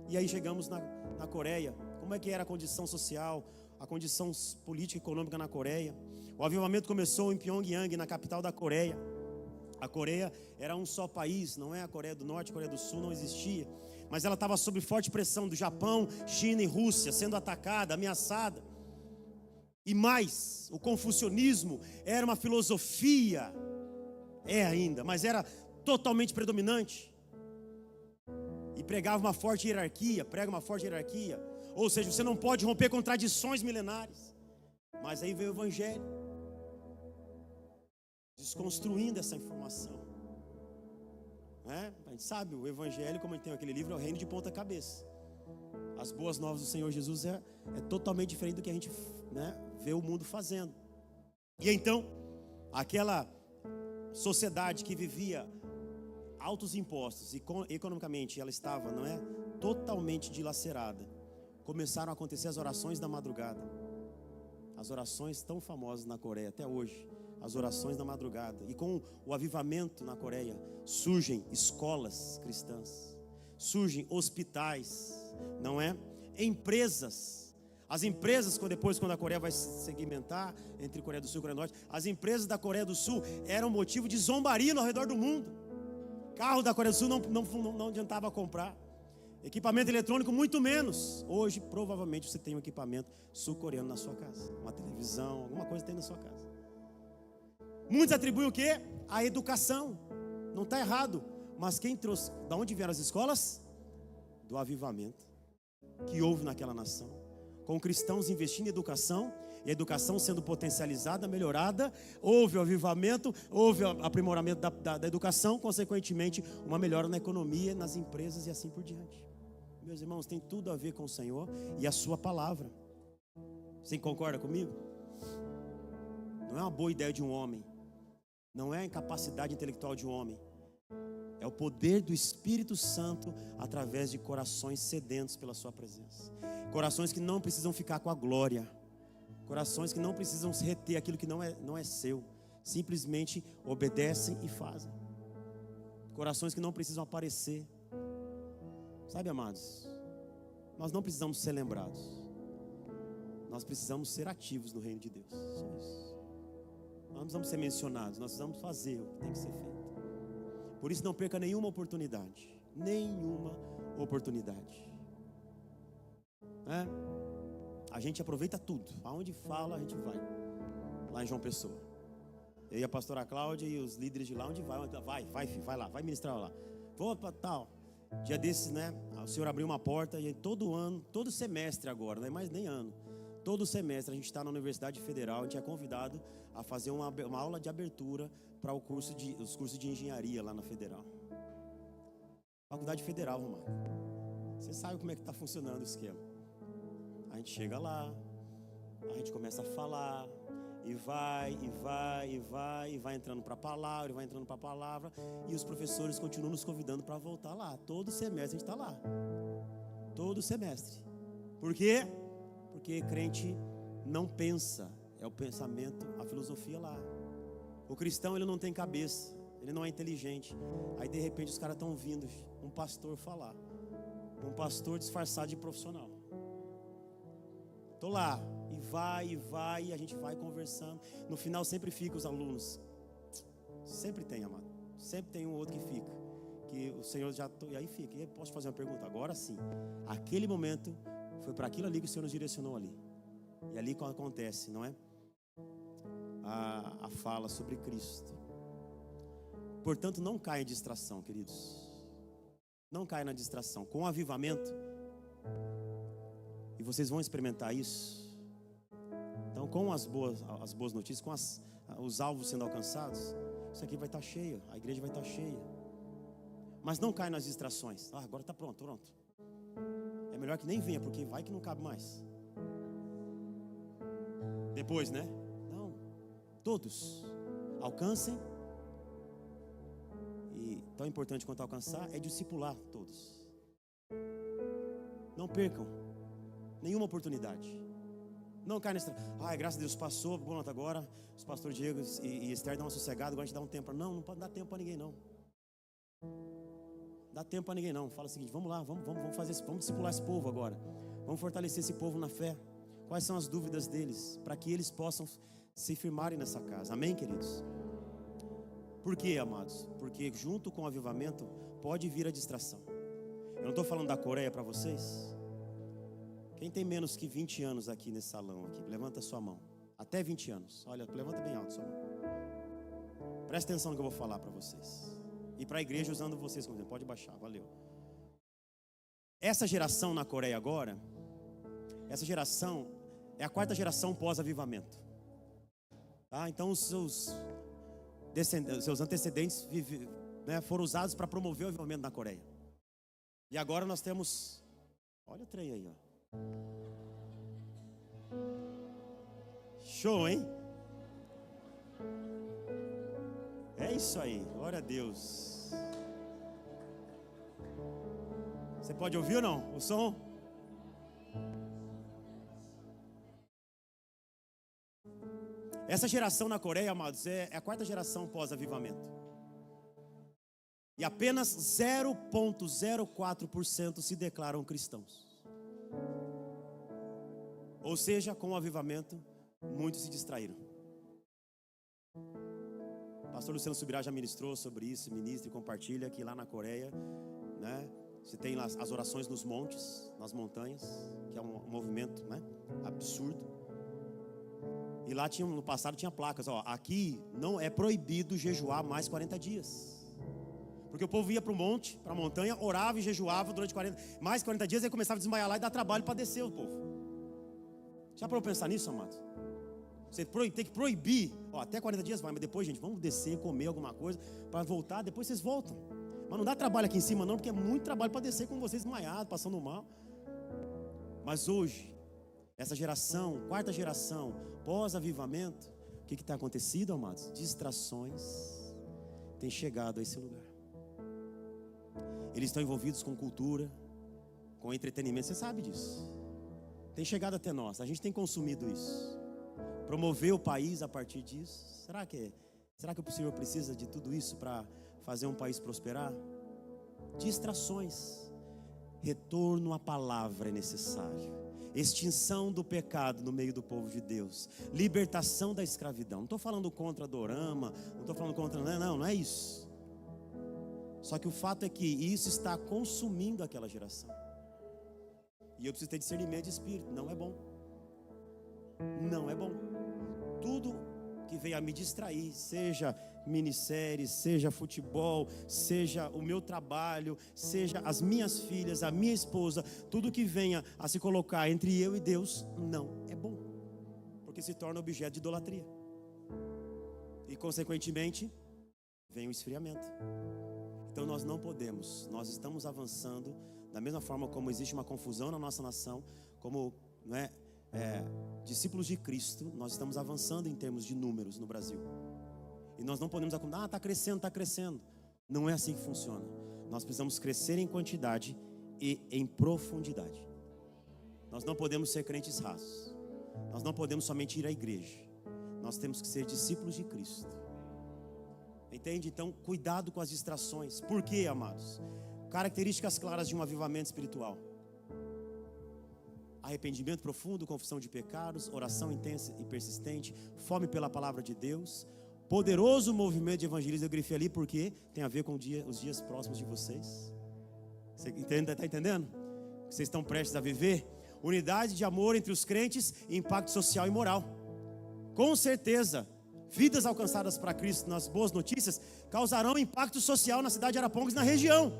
E aí chegamos na Coreia. Como é que era a condição social, a condição política e econômica na Coreia? O avivamento começou em Pyongyang, na capital da Coreia. A Coreia era um só país, não é? A Coreia do Norte, a Coreia do Sul não existia, mas ela estava sob forte pressão do Japão, China e Rússia, sendo atacada, ameaçada. E mais, o confucionismo era uma filosofia, ainda, mas era totalmente predominante. E prega uma forte hierarquia, ou seja, você não pode romper com tradições milenares. Mas aí veio o Evangelho, desconstruindo essa informação, né? A gente sabe, o Evangelho, como tem aquele livro, é o reino de ponta cabeça. As boas novas do Senhor Jesus é totalmente diferente do que a gente, né, vê o mundo fazendo. E então, aquela sociedade que vivia altos impostos e economicamente ela estava, não é, totalmente dilacerada. Começaram a acontecer as orações da madrugada. As orações tão famosas na Coreia até hoje, as orações da madrugada. E com o avivamento na Coreia, surgem escolas cristãs, surgem hospitais, não é? Empresas. As empresas, quando a Coreia vai se segmentar entre Coreia do Sul e Coreia do Norte, as empresas da Coreia do Sul eram motivo de zombaria ao redor do mundo. Carro da Coreia do Sul não adiantava comprar. Equipamento eletrônico, muito menos. Hoje, provavelmente, você tem um equipamento sul-coreano na sua casa. Uma televisão, alguma coisa tem na sua casa. Muitos atribuem o quê? A educação. Não está errado. Mas quem trouxe? Da onde vieram as escolas? Do avivamento que houve naquela nação. Com cristãos investindo em educação, e a educação sendo potencializada, melhorada, houve o avivamento, houve o aprimoramento da educação, consequentemente, uma melhora na economia, nas empresas e assim por diante. Meus irmãos, tem tudo a ver com o Senhor e a sua palavra. Você concorda comigo? Não é uma boa ideia de um homem, não é a incapacidade intelectual de um homem, é o poder do Espírito Santo através de corações sedentos pela sua presença. Corações que não precisam ficar com a glória, corações que não precisam se reter aquilo que não é seu, simplesmente obedecem e fazem. Corações que não precisam aparecer. Sabe, amados, nós não precisamos ser lembrados, nós precisamos ser ativos no reino de Deus. Só isso. Nós não precisamos ser mencionados, nós precisamos fazer o que tem que ser feito. Por isso, não perca nenhuma oportunidade. Nenhuma oportunidade. A gente aproveita tudo. Aonde fala, a gente vai. Lá em João Pessoa. Eu e a pastora Cláudia e os líderes de lá, onde vai? Vai lá, vai ministrar lá. Vou para tal. Dia desses, né? O Senhor abriu uma porta e todo ano, todo semestre agora, não é mais nem ano. Todo semestre a gente está na Universidade Federal, a gente é convidado a fazer uma aula de abertura para os cursos de engenharia lá na Federal. Faculdade Federal, Romário. Você sabe como é que está funcionando o esquema. A gente chega lá, a gente começa a falar, e vai entrando para a palavra, e os professores continuam nos convidando para voltar lá. Todo semestre a gente está lá. Todo semestre. Por quê? Porque crente não pensa, é o pensamento, a filosofia lá. O cristão, ele não tem cabeça, ele não é inteligente. Aí de repente os caras estão vindo, um pastor falar, um pastor disfarçado de profissional. Estou lá, e a gente vai conversando. No final sempre fica os alunos. Sempre tem, amado. Sempre tem um outro que fica, que o Senhor já... E aí fica, e posso fazer uma pergunta? Agora sim, aquele momento foi para aquilo ali que o Senhor nos direcionou ali. E ali quando acontece, não é? A fala sobre Cristo. Portanto, não caia em distração, queridos. Não caia na distração. Com o avivamento, e vocês vão experimentar isso. Então, com as boas notícias, com os alvos sendo alcançados, isso aqui vai estar cheio, a igreja vai estar cheia. Mas não caia nas distrações. Agora está pronto. É melhor que nem venha, porque vai que não cabe mais. Depois, né? Não. Todos alcancem. E tão importante quanto alcançar é discipular todos. Não percam nenhuma oportunidade. Não caia nessa. Graças a Deus passou, pronto, agora os pastores Diego e Esther dão uma sossegada, agora a gente dá um tempo. Não pode dar tempo para ninguém, não. Dá tempo para ninguém, não. Fala o seguinte: vamos lá, vamos fazer isso, vamos discipular esse povo agora. Vamos fortalecer esse povo na fé. Quais são as dúvidas deles, para que eles possam se firmarem nessa casa. Amém, queridos? Por quê, amados? Porque junto com o avivamento pode vir a distração. Eu não estou falando da Coreia para vocês. Quem tem menos que 20 anos aqui nesse salão aqui, levanta a sua mão. Até 20 anos. Olha, levanta bem alto a sua mão. Presta atenção no que eu vou falar para vocês. E para a igreja usando vocês como exemplo. Pode baixar, valeu. Essa geração na Coreia agora, essa geração é a quarta geração pós-avivamento. Tá? Então os seus antecedentes foram usados para promover o avivamento na Coreia. E agora nós temos Olha o trem aí, ó. Show, hein? É isso aí, glória a Deus. Você pode ouvir ou não? O som? Essa geração na Coreia, amados, é a quarta geração pós-avivamento. E apenas 0,04% se declaram cristãos. Ou seja, com o avivamento, muitos se distraíram. O pastor Luciano Subirá já ministrou sobre isso, ministra e compartilha que lá na Coreia, né, você tem lá as orações nos montes, nas montanhas, que é um movimento, né, absurdo. E lá no passado tinha placas, ó, aqui não é proibido jejuar mais 40 dias. Porque o povo ia para o monte, para a montanha, orava e jejuava durante mais 40 dias, e começava a desmaiar lá e dar trabalho para descer o povo. Já parou para pensar nisso, amados? Você tem que proibir, ó, até 40 dias vai, mas depois, gente, vamos descer, comer alguma coisa, para voltar, depois vocês voltam. Mas não dá trabalho aqui em cima não, porque é muito trabalho para descer com vocês desmaiados, passando mal. Mas hoje, essa geração, quarta geração, pós-avivamento, o que está acontecido, amados? Distrações têm chegado a esse lugar. Eles estão envolvidos com cultura, com entretenimento, você sabe disso. Tem chegado até nós, a gente tem consumido isso. Promover o país a partir disso. Será que o Senhor precisa de tudo isso para fazer um país prosperar? Distrações. Retorno à palavra é necessário. Extinção do pecado no meio do povo de Deus. Libertação da escravidão. Não estou falando contra Dorama, não estou falando contra... Não é isso. Só que o fato é que isso está consumindo aquela geração. E eu preciso ter discernimento de espírito. Não é bom. Não é bom. Tudo que venha a me distrair, seja minissérie, seja futebol, seja o meu trabalho, seja as minhas filhas, a minha esposa, tudo que venha a se colocar entre eu e Deus, não é bom. Porque se torna objeto de idolatria. E consequentemente, vem o esfriamento. Então nós não podemos, nós estamos avançando da mesma forma como existe uma confusão na nossa nação, como discípulos de Cristo, nós estamos avançando em termos de números no Brasil. E nós não podemos acumular, está crescendo. Não é assim que funciona. Nós precisamos crescer em quantidade e em profundidade. Nós não podemos ser crentes rasos. Nós não podemos somente ir à igreja. Nós temos que ser discípulos de Cristo. Entende? Então, cuidado com as distrações. Por quê, amados? Características claras de um avivamento espiritual: arrependimento profundo, confissão de pecados, oração intensa e persistente, fome pela palavra de Deus, poderoso movimento de evangelismo. Eu grifei ali porque tem a ver com os dias próximos de vocês. Você está entendendo? Vocês estão prestes a viver unidade de amor entre os crentes e impacto social e moral. Com certeza, vidas alcançadas para Cristo nas boas notícias causarão impacto social na cidade de Arapongas e na região.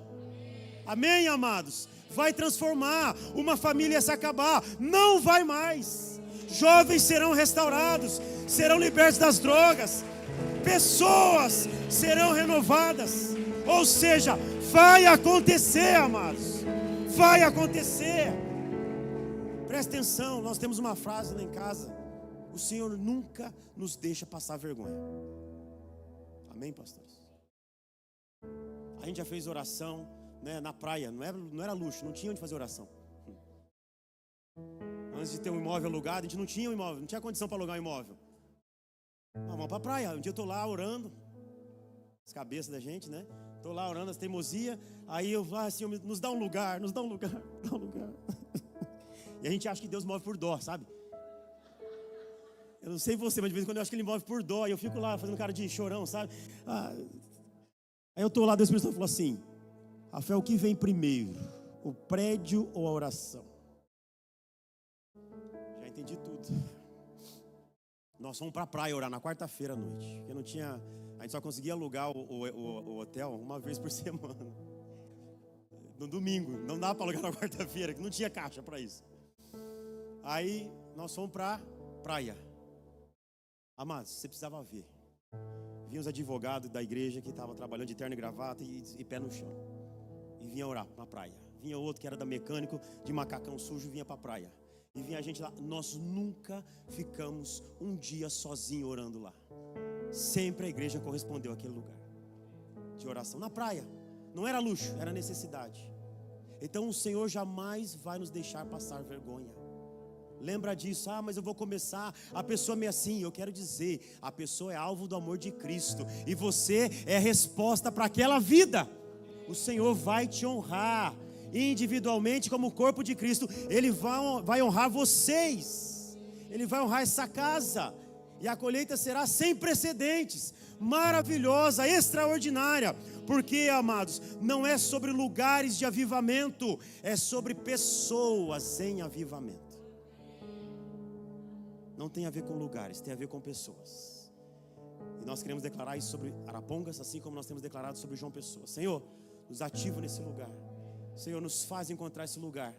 Amém, amados? Vai transformar. Uma família se acabar, não vai mais. Jovens serão restaurados, serão libertos das drogas, pessoas serão renovadas. Ou seja, vai acontecer, amados. Vai acontecer. Presta atenção, nós temos uma frase lá em casa: o Senhor nunca nos deixa passar vergonha. Amém, pastores? A gente já fez oração, né, na praia, não era luxo, não tinha onde fazer oração. Antes de ter um imóvel alugado, a gente não tinha um imóvel, não tinha condição para alugar um imóvel. Vamos para a praia. Um dia eu estou lá orando, as cabeças da gente, né? Estou lá orando, as teimosia. Aí eu falo assim: nos dá um lugar, nos dá um lugar, dá um lugar. E a gente acha que Deus move por dó, sabe? Eu não sei você, mas de vez em quando eu acho que Ele move por dó. E eu fico lá fazendo cara de chorão, sabe? Aí eu estou lá, Deus me falou assim: Rafael, o que vem primeiro? O prédio ou a oração? Já entendi tudo. Nós fomos para a praia orar na quarta-feira à noite. Eu não tinha, a gente só conseguia alugar o hotel uma vez por semana. No domingo, não dava para alugar na quarta-feira, que não tinha caixa para isso. Aí nós fomos para a praia. Amados, você precisava ver. Vinham os advogados da igreja que estavam trabalhando de terno e gravata e pé no chão. E vinha orar na praia. vinha outro que era da mecânico, de macacão sujo, vinha para a praia. E vinha a gente lá. Nós nunca ficamos um dia sozinhos orando lá. Sempre a igreja correspondeu àquele lugar de oração, na praia. Não era luxo, era necessidade. Então o Senhor jamais vai nos deixar passar vergonha. Lembra disso. Mas eu vou começar, a pessoa me assim. Eu quero dizer, a pessoa é alvo do amor de Cristo, e você é resposta para aquela vida. O Senhor vai te honrar individualmente como o corpo de Cristo. Ele vai honrar vocês. Ele vai honrar essa casa. E a colheita será sem precedentes, maravilhosa, extraordinária. Porque, amados, não é sobre lugares de avivamento, é sobre pessoas em avivamento. Não tem a ver com lugares, tem a ver com pessoas. E nós queremos declarar isso sobre Arapongas, assim como nós temos declarado sobre João Pessoa. Senhor, nos ativa nesse lugar. Senhor, nos faz encontrar esse lugar,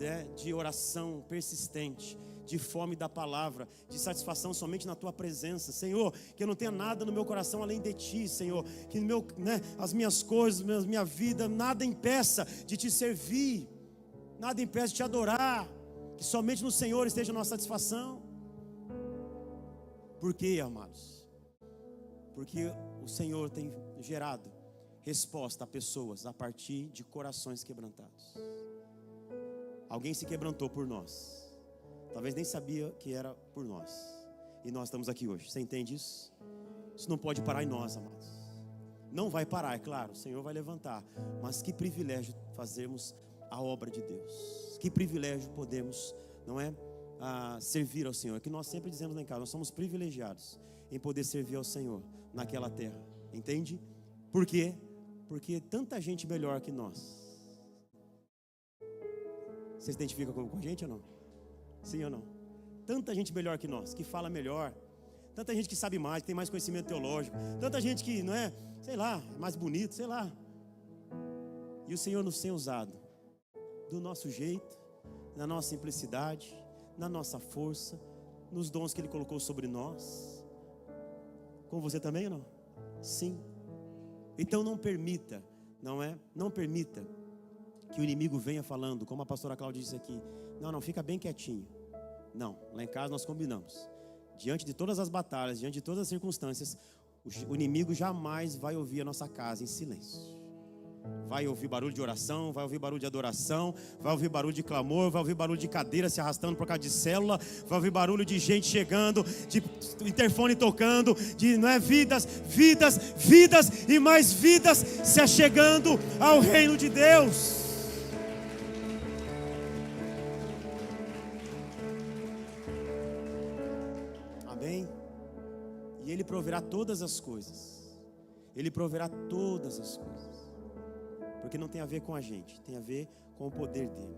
né, de oração persistente, de fome da palavra, de satisfação somente na Tua presença. Senhor, que eu não tenha nada no meu coração além de Ti, Senhor. Que as minhas coisas, minha vida, nada impeça de Te servir, nada impeça de Te adorar. Que somente no Senhor esteja a nossa satisfação. Por quê, amados? Porque o Senhor tem gerado resposta a pessoas a partir de corações quebrantados. Alguém se quebrantou por nós. Talvez nem sabia que era por nós. E nós estamos aqui hoje. Você entende isso? Isso não pode parar em nós, amados. Não vai parar, é claro. O Senhor vai levantar. Mas que privilégio fazermos a obra de Deus. Que privilégio podemos, não é? Servir ao Senhor. É que nós sempre dizemos lá em casa. Nós somos privilegiados em poder servir ao Senhor naquela terra. Entende? Por quê? Porque tanta gente melhor que nós. Você se identifica com a gente ou não? Sim ou não? Tanta gente melhor que nós, que fala melhor. Tanta gente que sabe mais, que tem mais conhecimento teológico. Tanta gente que, não é, sei lá, é mais bonito, sei lá. E o Senhor nos tem usado do nosso jeito, na nossa simplicidade, na nossa força, nos dons que Ele colocou sobre nós. Com você também ou não? Sim. Então não permita, não permita que o inimigo venha falando, como a pastora Cláudia disse aqui. Não, fica bem quietinho. Não, lá em casa nós combinamos. Diante de todas as batalhas, diante de todas as circunstâncias, o inimigo jamais vai ouvir a nossa casa em silêncio. Vai ouvir barulho de oração, vai ouvir barulho de adoração, vai ouvir barulho de clamor, vai ouvir barulho de cadeira se arrastando por causa de célula, vai ouvir barulho de gente chegando, de interfone tocando, de vidas e mais vidas se achegando ao reino de Deus. Amém? E Ele proverá todas as coisas. Ele proverá todas as coisas. Porque não tem a ver com a gente, tem a ver com o poder dele.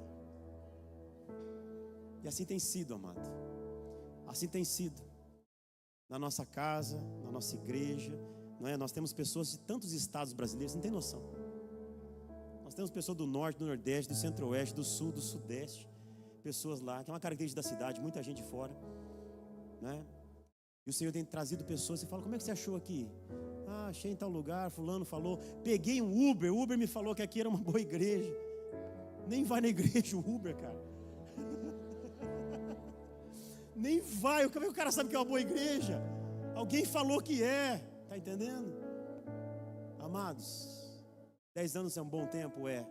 E assim tem sido, amado. Assim tem sido. Na nossa casa, na nossa igreja, não é? Nós temos pessoas de tantos estados brasileiros, não tem noção. Nós temos pessoas do norte, do nordeste, do centro-oeste, do sul, do sudeste. Pessoas lá, que é uma característica da cidade, muita gente fora, né? E o Senhor tem trazido pessoas. Você fala, como é que você achou aqui? Achei em tal lugar, fulano falou. Peguei um Uber, o Uber me falou que aqui era uma boa igreja. Nem vai na igreja o Uber, cara. Nem vai, como é que o cara sabe que é uma boa igreja? Alguém falou que é, tá entendendo? Amados, 10 anos é um bom tempo? É.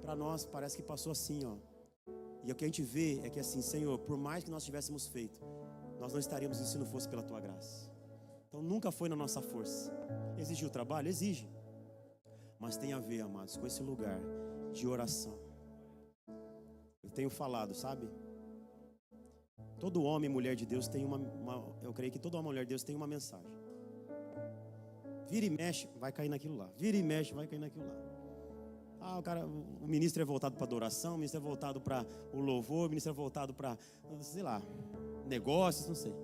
Para nós parece que passou assim, ó. E o que a gente vê é que assim, Senhor, por mais que nós tivéssemos feito, nós não estaríamos se não fosse pela Tua graça. Então nunca foi na nossa força. Exige o trabalho? Exige. Mas tem a ver, amados, com esse lugar de oração. Eu tenho falado, sabe? Todo homem e mulher de Deus tem eu creio que todo homem e mulher de Deus tem uma mensagem. Vira e mexe, vai cair naquilo lá. Vira e mexe, vai cair naquilo lá. O ministro é voltado para adoração, o ministro é voltado para o louvor, o ministro é voltado para, sei lá, negócios, não sei.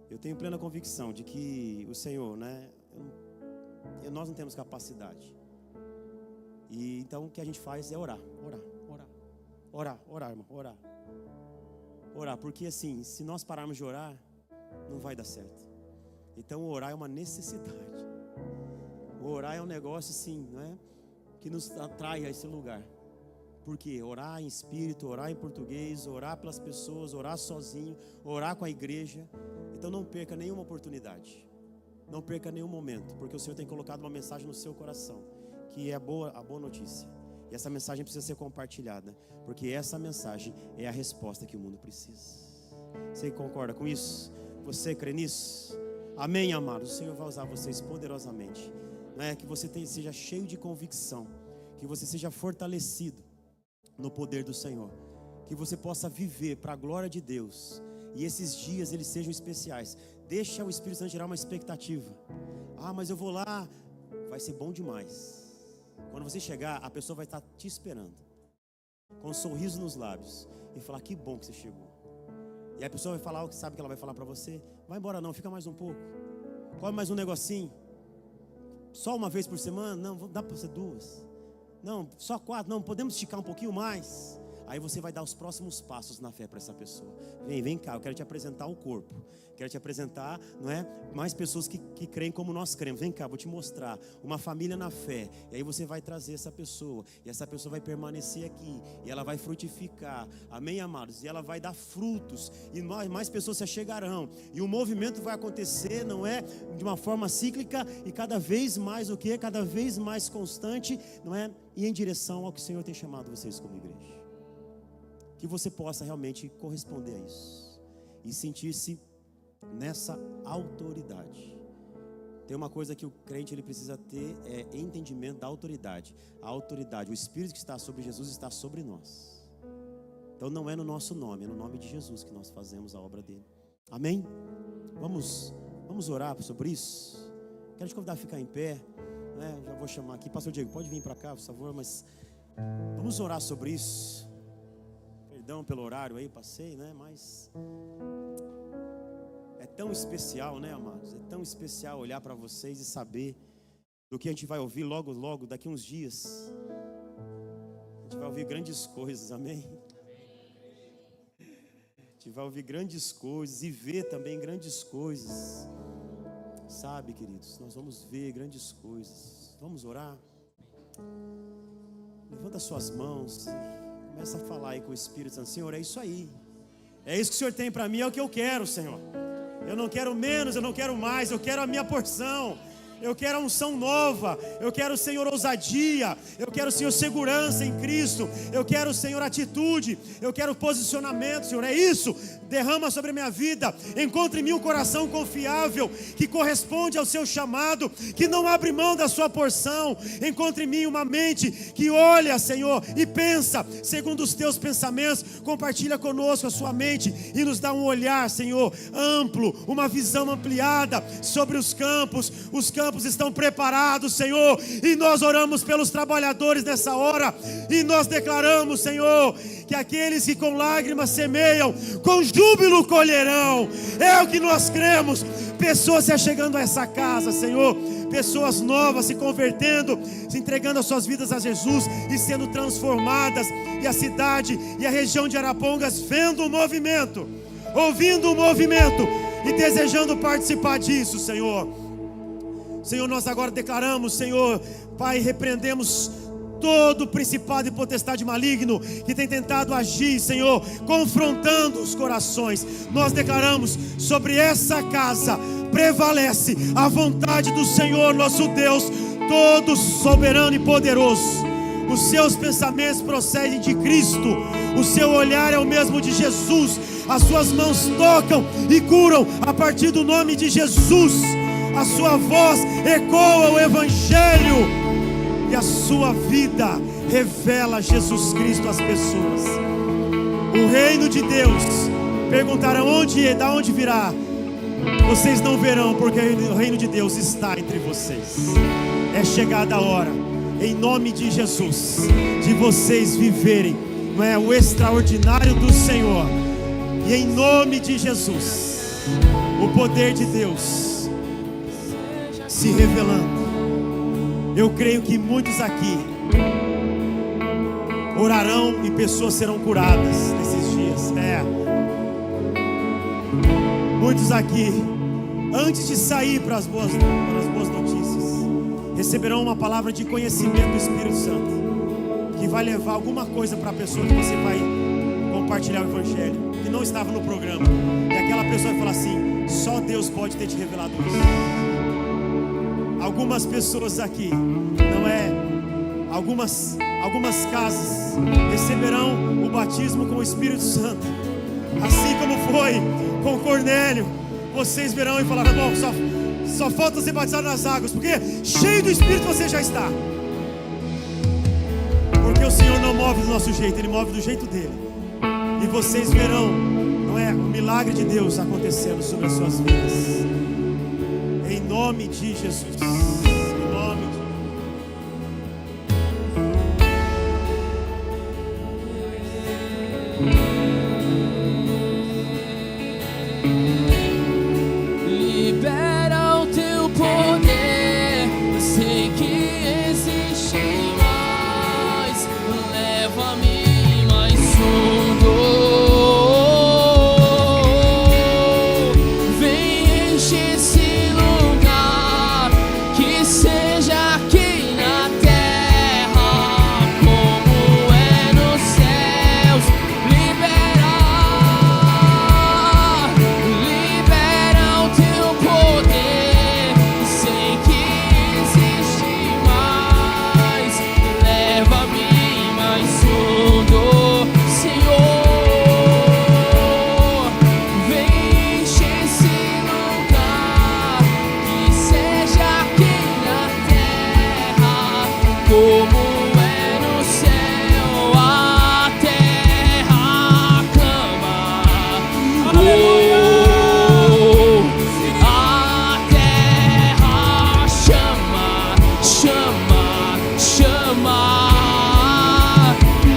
Eu tenho plena convicção de que o Senhor, né? Nós não temos capacidade. E então o que a gente faz é orar, irmão, orar. Porque assim, se nós pararmos de orar, não vai dar certo. Então orar é uma necessidade. Orar é um negócio assim, não é? que nos atrai a esse lugar. Porque orar em espírito, orar em português, orar pelas pessoas, orar sozinho, orar com a igreja. Então não perca nenhuma oportunidade, não perca nenhum momento, porque o Senhor tem colocado uma mensagem no seu coração, que é a boa notícia. E essa mensagem precisa ser compartilhada, porque essa mensagem é a resposta que o mundo precisa. Você concorda com isso? Você crê nisso? Amém, amados? O Senhor vai usar vocês poderosamente. Não é? Que você seja cheio de convicção, que você seja fortalecido no poder do Senhor, que você possa viver para a glória de Deus, e esses dias eles sejam especiais. Deixa o Espírito Santo gerar uma expectativa. Mas eu vou lá, vai ser bom demais. Quando você chegar, a pessoa vai estar te esperando, com um sorriso nos lábios, e falar: que bom que você chegou. E a pessoa vai falar o que sabe que ela vai falar para você: vai embora não, fica mais um pouco, come mais um negocinho, só uma vez por semana, não, dá para ser 2, não, só 4, não, podemos esticar um pouquinho mais. Aí você vai dar os próximos passos na fé para essa pessoa. Vem cá, eu quero te apresentar o corpo. Quero te apresentar, não é? Mais pessoas que creem como nós cremos. Vem cá, vou te mostrar uma família na fé. E aí você vai trazer essa pessoa, e essa pessoa vai permanecer aqui, e ela vai frutificar. Amém, amados? E ela vai dar frutos, e mais pessoas se chegarão. E o movimento vai acontecer, não é? De uma forma cíclica, e cada vez mais o quê? Cada vez mais constante, não é? E em direção ao que o Senhor tem chamado vocês como igreja. Que você possa realmente corresponder a isso e sentir-se nessa autoridade. Tem uma coisa que o crente ele precisa ter, é entendimento da autoridade. A autoridade, o Espírito que está sobre Jesus está sobre nós. Então não é no nosso nome, é no nome de Jesus que nós fazemos a obra dele. Amém? Vamos orar sobre isso. Quero te convidar a ficar em pé, né? Já vou chamar aqui, pastor Diego, pode vir para cá, por favor, mas vamos orar sobre isso. Perdão pelo horário aí, passei, né? Mas é tão especial, né, amados? É tão especial olhar para vocês e saber do que a gente vai ouvir logo, daqui uns dias. A gente vai ouvir grandes coisas, amém? A gente vai ouvir grandes coisas e ver também grandes coisas. Sabe, queridos, nós vamos ver grandes coisas. Vamos orar? Levanta suas mãos. Começa a falar aí com o Espírito Santo. Senhor, é isso aí. É isso que o Senhor tem para mim, é o que eu quero, Senhor. Eu não quero menos, eu não quero mais, eu quero a minha porção. Eu quero a unção nova. Eu quero, Senhor, ousadia. Eu quero, Senhor, segurança em Cristo. Eu quero, Senhor, atitude. Eu quero posicionamento, Senhor. É isso. Derrama sobre a minha vida. Encontre em mim um coração confiável, que corresponde ao seu chamado, que não abre mão da sua porção. Encontre em mim uma mente que olha, Senhor, e pensa segundo os teus pensamentos. Compartilha conosco a sua mente e nos dá um olhar, Senhor, amplo, uma visão ampliada sobre os campos. Os campos estão preparados, Senhor, e nós oramos pelos trabalhadores nessa hora, e nós declaramos, Senhor, que aqueles que com lágrimas semeiam, com júbilo colherão. É o que nós cremos. Pessoas se achegando a essa casa, Senhor, pessoas novas se convertendo, se entregando as suas vidas a Jesus e sendo transformadas, e a cidade e a região de Arapongas vendo o movimento, ouvindo o movimento e desejando participar disso, Senhor. Senhor, nós agora declaramos, Senhor, Pai, repreendemos todo principado e potestade maligno que tem tentado agir, Senhor, confrontando os corações. Nós declaramos sobre essa casa, prevalece a vontade do Senhor nosso Deus, todo soberano e poderoso. Os seus pensamentos procedem de Cristo, o seu olhar é o mesmo de Jesus, as suas mãos tocam e curam a partir do nome de Jesus. A sua voz ecoa o Evangelho, e a sua vida revela Jesus Cristo às pessoas. O reino de Deus, perguntarão da onde virá? Vocês não verão, porque o reino de Deus está entre vocês. É chegada a hora, em nome de Jesus, de vocês viverem, não é, o extraordinário do Senhor. E em nome de Jesus, o poder de Deus se revelando. Eu creio que muitos aqui orarão e pessoas serão curadas nesses dias. Muitos aqui, antes de sair para as boas notícias, receberão uma palavra de conhecimento do Espírito Santo, que vai levar alguma coisa para a pessoa que você vai compartilhar o Evangelho, que não estava no programa. E aquela pessoa vai falar assim: só Deus pode ter te revelado isso. Algumas pessoas aqui, não é? Algumas casas receberão o batismo com o Espírito Santo, assim como foi com Cornélio. Vocês verão e falarão: bom, só falta ser batizado nas águas, porque cheio do Espírito você já está. Porque o Senhor não move do nosso jeito, Ele move do jeito dele. E vocês verão, não é, o milagre de Deus acontecendo sobre as suas vidas, em nome de Jesus. Em nome de libera o teu poder, eu sei que existe mais, leva-me mais fundo. Vem encher esse lugar, que seja aqui na terra como é nos céus. Libera o teu poder, sei que existe mais, leva-me mais fundo, Senhor. Vem encher esse lugar, que seja aqui na terra como é no céu. A terra clama, a terra chama, chama, chama.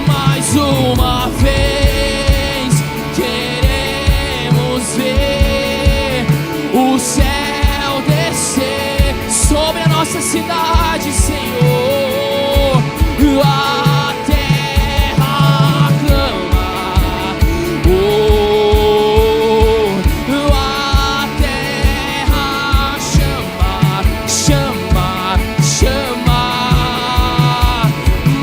Mais uma vez queremos ver o céu descer sobre a nossa cidade, Senhor. A terra clama, a terra chama, chama, chama.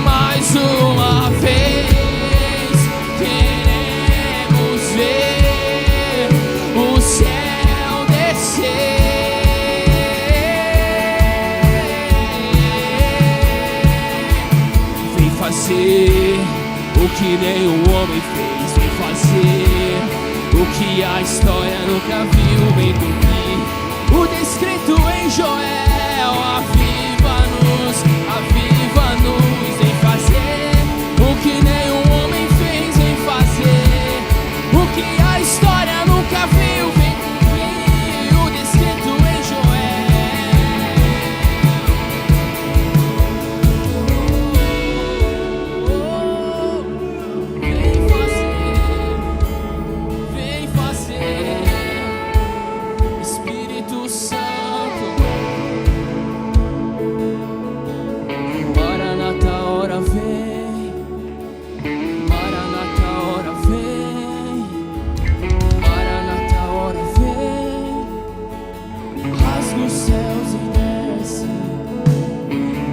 Mais uma vez queremos ver o céu descer. Vem fazer o que nenhum homem fez, vem fazer o que a história nunca viu, vem cumprir o descrito em Joel. Aviva-nos, aviva-nos, vem fazer o que nenhum homem fez, vem fazer o que a história nunca viu, vem cumprir o descrito em Joel. Vem fazer, Espírito Santo. Maranata, hora vem. Maranata, hora vem. Maranata, hora vem. Rasga os céus e desce.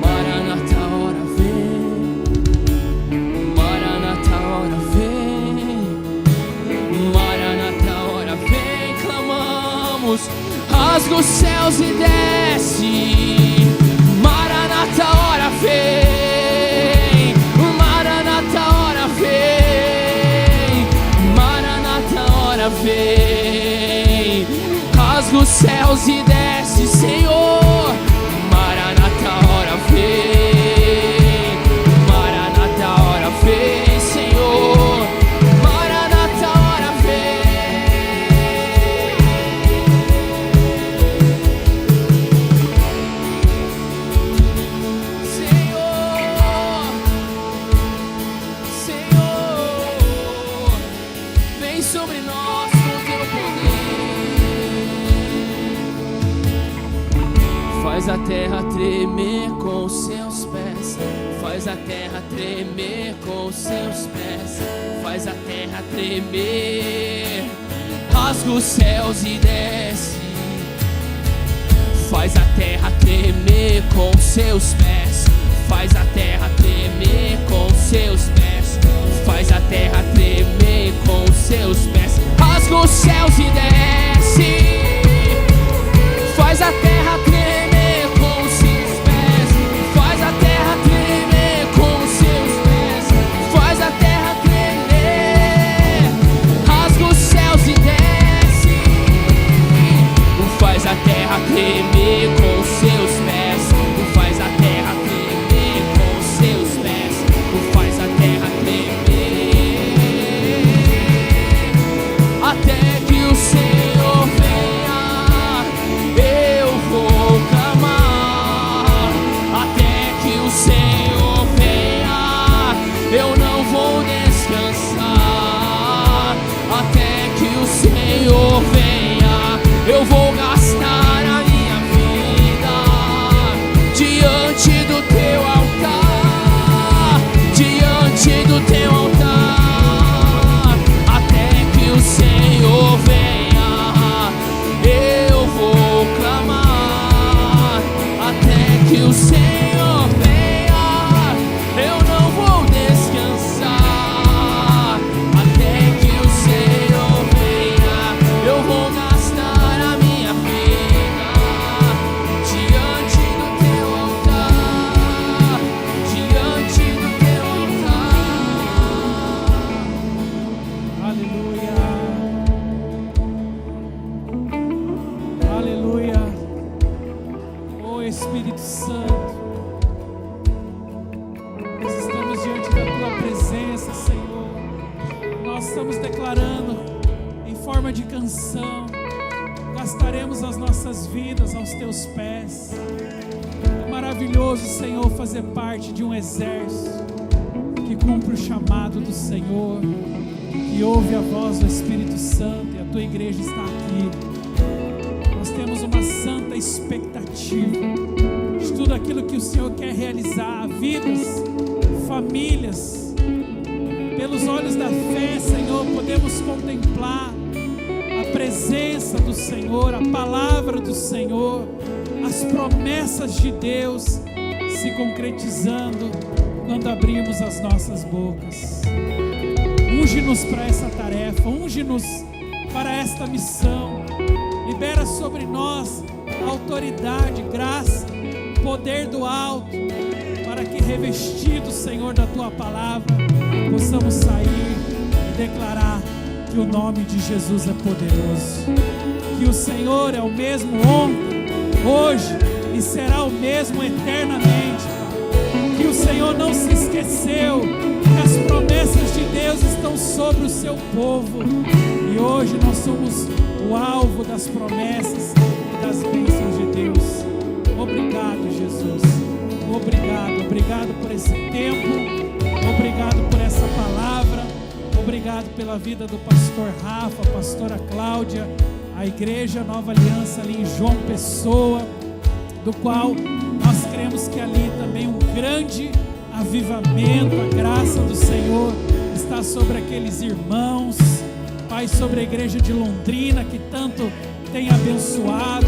Maranata, hora vem. Maranata, hora vem. Maranata, hora vem. Clamamos. Rasga os céus e desce. Maranata, hora vem. Maranata, hora vem. Maranata, hora vem. Rasga os céus e desce, Senhor. Maranata, hora vem. Maranata, hora vem, Senhor. Maranata, hora vem. Senhor, Senhor, vem sobre nós com teu poder. Faz a terra tremer com os seus pés. Faz a terra tremer com os seus pés. Faz a terra tremer. Rasga os céus e desce. Faz a terra tremer com seus pés. Faz a terra tremer com seus pés. Faz a terra tremer com seus pés. Rasga os céus e desce. Faz a terra tremer com seus pés. Faz a terra tremer com seus pés. Faz a terra tremer. Rasga os céus e desce. Faz a terra tremer com seus pés. Faz a terra tremer com seus pés. Faz a terra tremer. Até que o Senhor venha, eu vou clamar. Até que o Senhor venha, eu não vou descansar. Até que o Senhor venha, eu vou gastar a minha vida diante do teu altar, diante do teu altar. Até que o Senhor venha, eu vou clamar. Até que o Senhor venha, eu não vou descansar. Até que o Senhor venha, eu vou gastar a minha vida diante do teu altar, diante do teu altar. Aleluia. Aleluia. Oh Espírito Santo, nós estamos diante da tua presença, Senhor. Nós estamos declarando em forma de canção, gastaremos as nossas vidas aos teus pés. É maravilhoso, Senhor, fazer parte de um exército que cumpre o chamado do Senhor, que ouve a voz do Espírito Santo, e a tua igreja está aqui. Nós temos uma santa expectativa de tudo aquilo que o Senhor quer realizar, vidas, famílias. Pelos olhos da fé, Senhor, podemos contemplar a presença do Senhor, a palavra do Senhor, as promessas de Deus se concretizando quando abrirmos as nossas bocas. Unge-nos para essa tarefa, unge-nos para esta missão. Libera sobre nós autoridade, graça, poder do alto, para que, revestidos, Senhor, da tua palavra, possamos sair e declarar que o nome de Jesus é poderoso, que o Senhor é o mesmo ontem, hoje e será o mesmo eternamente, que o Senhor não se esqueceu, que as promessas de Deus estão sobre o seu povo, e hoje nós somos o alvo das promessas e das bênçãos de Deus. Obrigado, Jesus. Obrigado por esse tempo, obrigado por essa palavra, obrigado pela vida do pastor Rafa, a pastora Cláudia, a igreja Nova Aliança ali em João Pessoa, do qual nós cremos que ali também um grande avivamento, a graça do Senhor está sobre aqueles irmãos, Pai, sobre a igreja de Londrina que tanto tem abençoado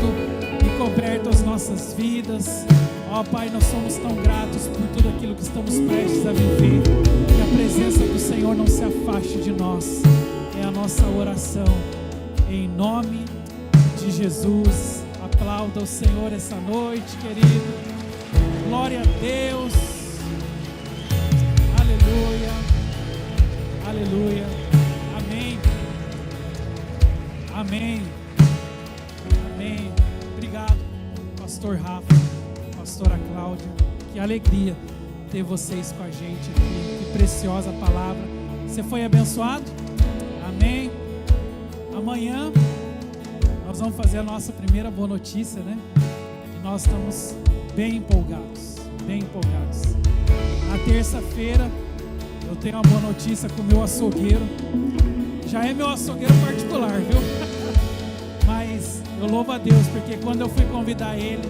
e coberto as nossas vidas. Ó Pai, nós somos tão gratos por tudo aquilo que estamos prestes a viver. Que a presença do Senhor não se afaste de nós. É a nossa oração. Em nome de Jesus. Aplauda o Senhor essa noite, querido. Glória a Deus. Aleluia. Aleluia. Amém. Amém. Amém. Obrigado, pastor Rafa, pastora Cláudia. Que alegria ter vocês com a gente aqui. Que preciosa palavra. Você foi abençoado? Amém. Amanhã nós vamos fazer a nossa primeira boa notícia, né? E nós estamos bem empolgados, bem empolgados. Na terça-feira eu tenho uma boa notícia com o meu açougueiro. Já é meu açougueiro particular, viu? Mas eu louvo a Deus, porque quando eu fui convidar ele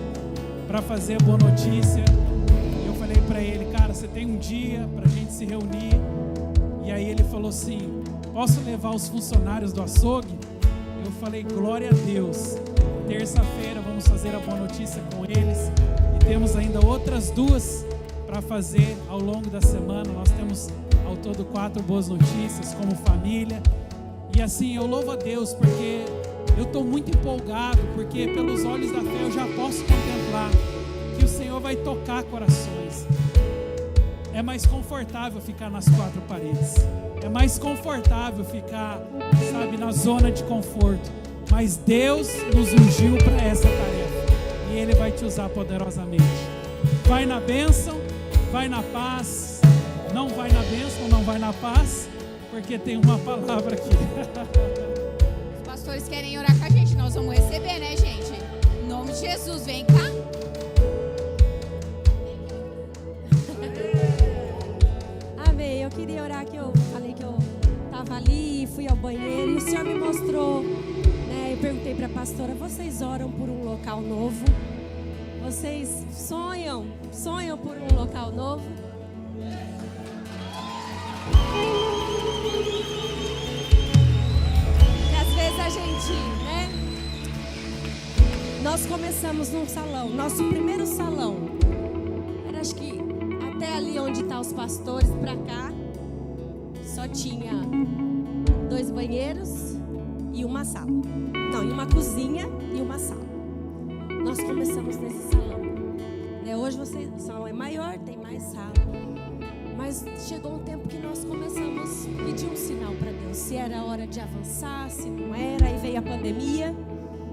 para fazer a boa notícia, eu falei para ele, cara, você tem um dia para a gente se reunir? E aí ele falou assim, posso levar os funcionários do açougue? Eu falei, glória a Deus. terça-feira vamos fazer a boa notícia com eles. E temos ainda outras 2 para fazer ao longo da semana. Nós temos ao todo 4 boas notícias como família. E assim, eu louvo a Deus porque eu estou muito empolgado, porque pelos olhos da fé eu já posso contemplar que o Senhor vai tocar corações. É mais confortável ficar nas 4 paredes. É mais confortável ficar, sabe, na zona de conforto. Mas Deus nos ungiu para essa tarefa. E Ele vai te usar poderosamente. Vai na bênção, vai na paz. Não vai na bênção, não vai na paz, porque tem uma palavra aqui. Os pastores querem orar com a gente, nós vamos receber, né, gente? Em nome de Jesus, vem cá. Amém. Eu queria orar, que eu falei que eu estava ali, fui ao banheiro e o Senhor me mostrou, né? Eu perguntei para a pastora: vocês oram por um local novo? Vocês sonham por um local novo? E às vezes a gente, né? Nós começamos num salão, nosso primeiro salão era, acho que até ali onde estão os pastores, pra cá, só tinha 2 banheiros e uma sala. Não, e uma cozinha e uma sala. Nós começamos nesse salão. Hoje o salão é maior, tem mais sala. Mas chegou um tempo que nós começamos a pedir um sinal para Deus. Se era hora de avançar, se não era. Aí veio a pandemia.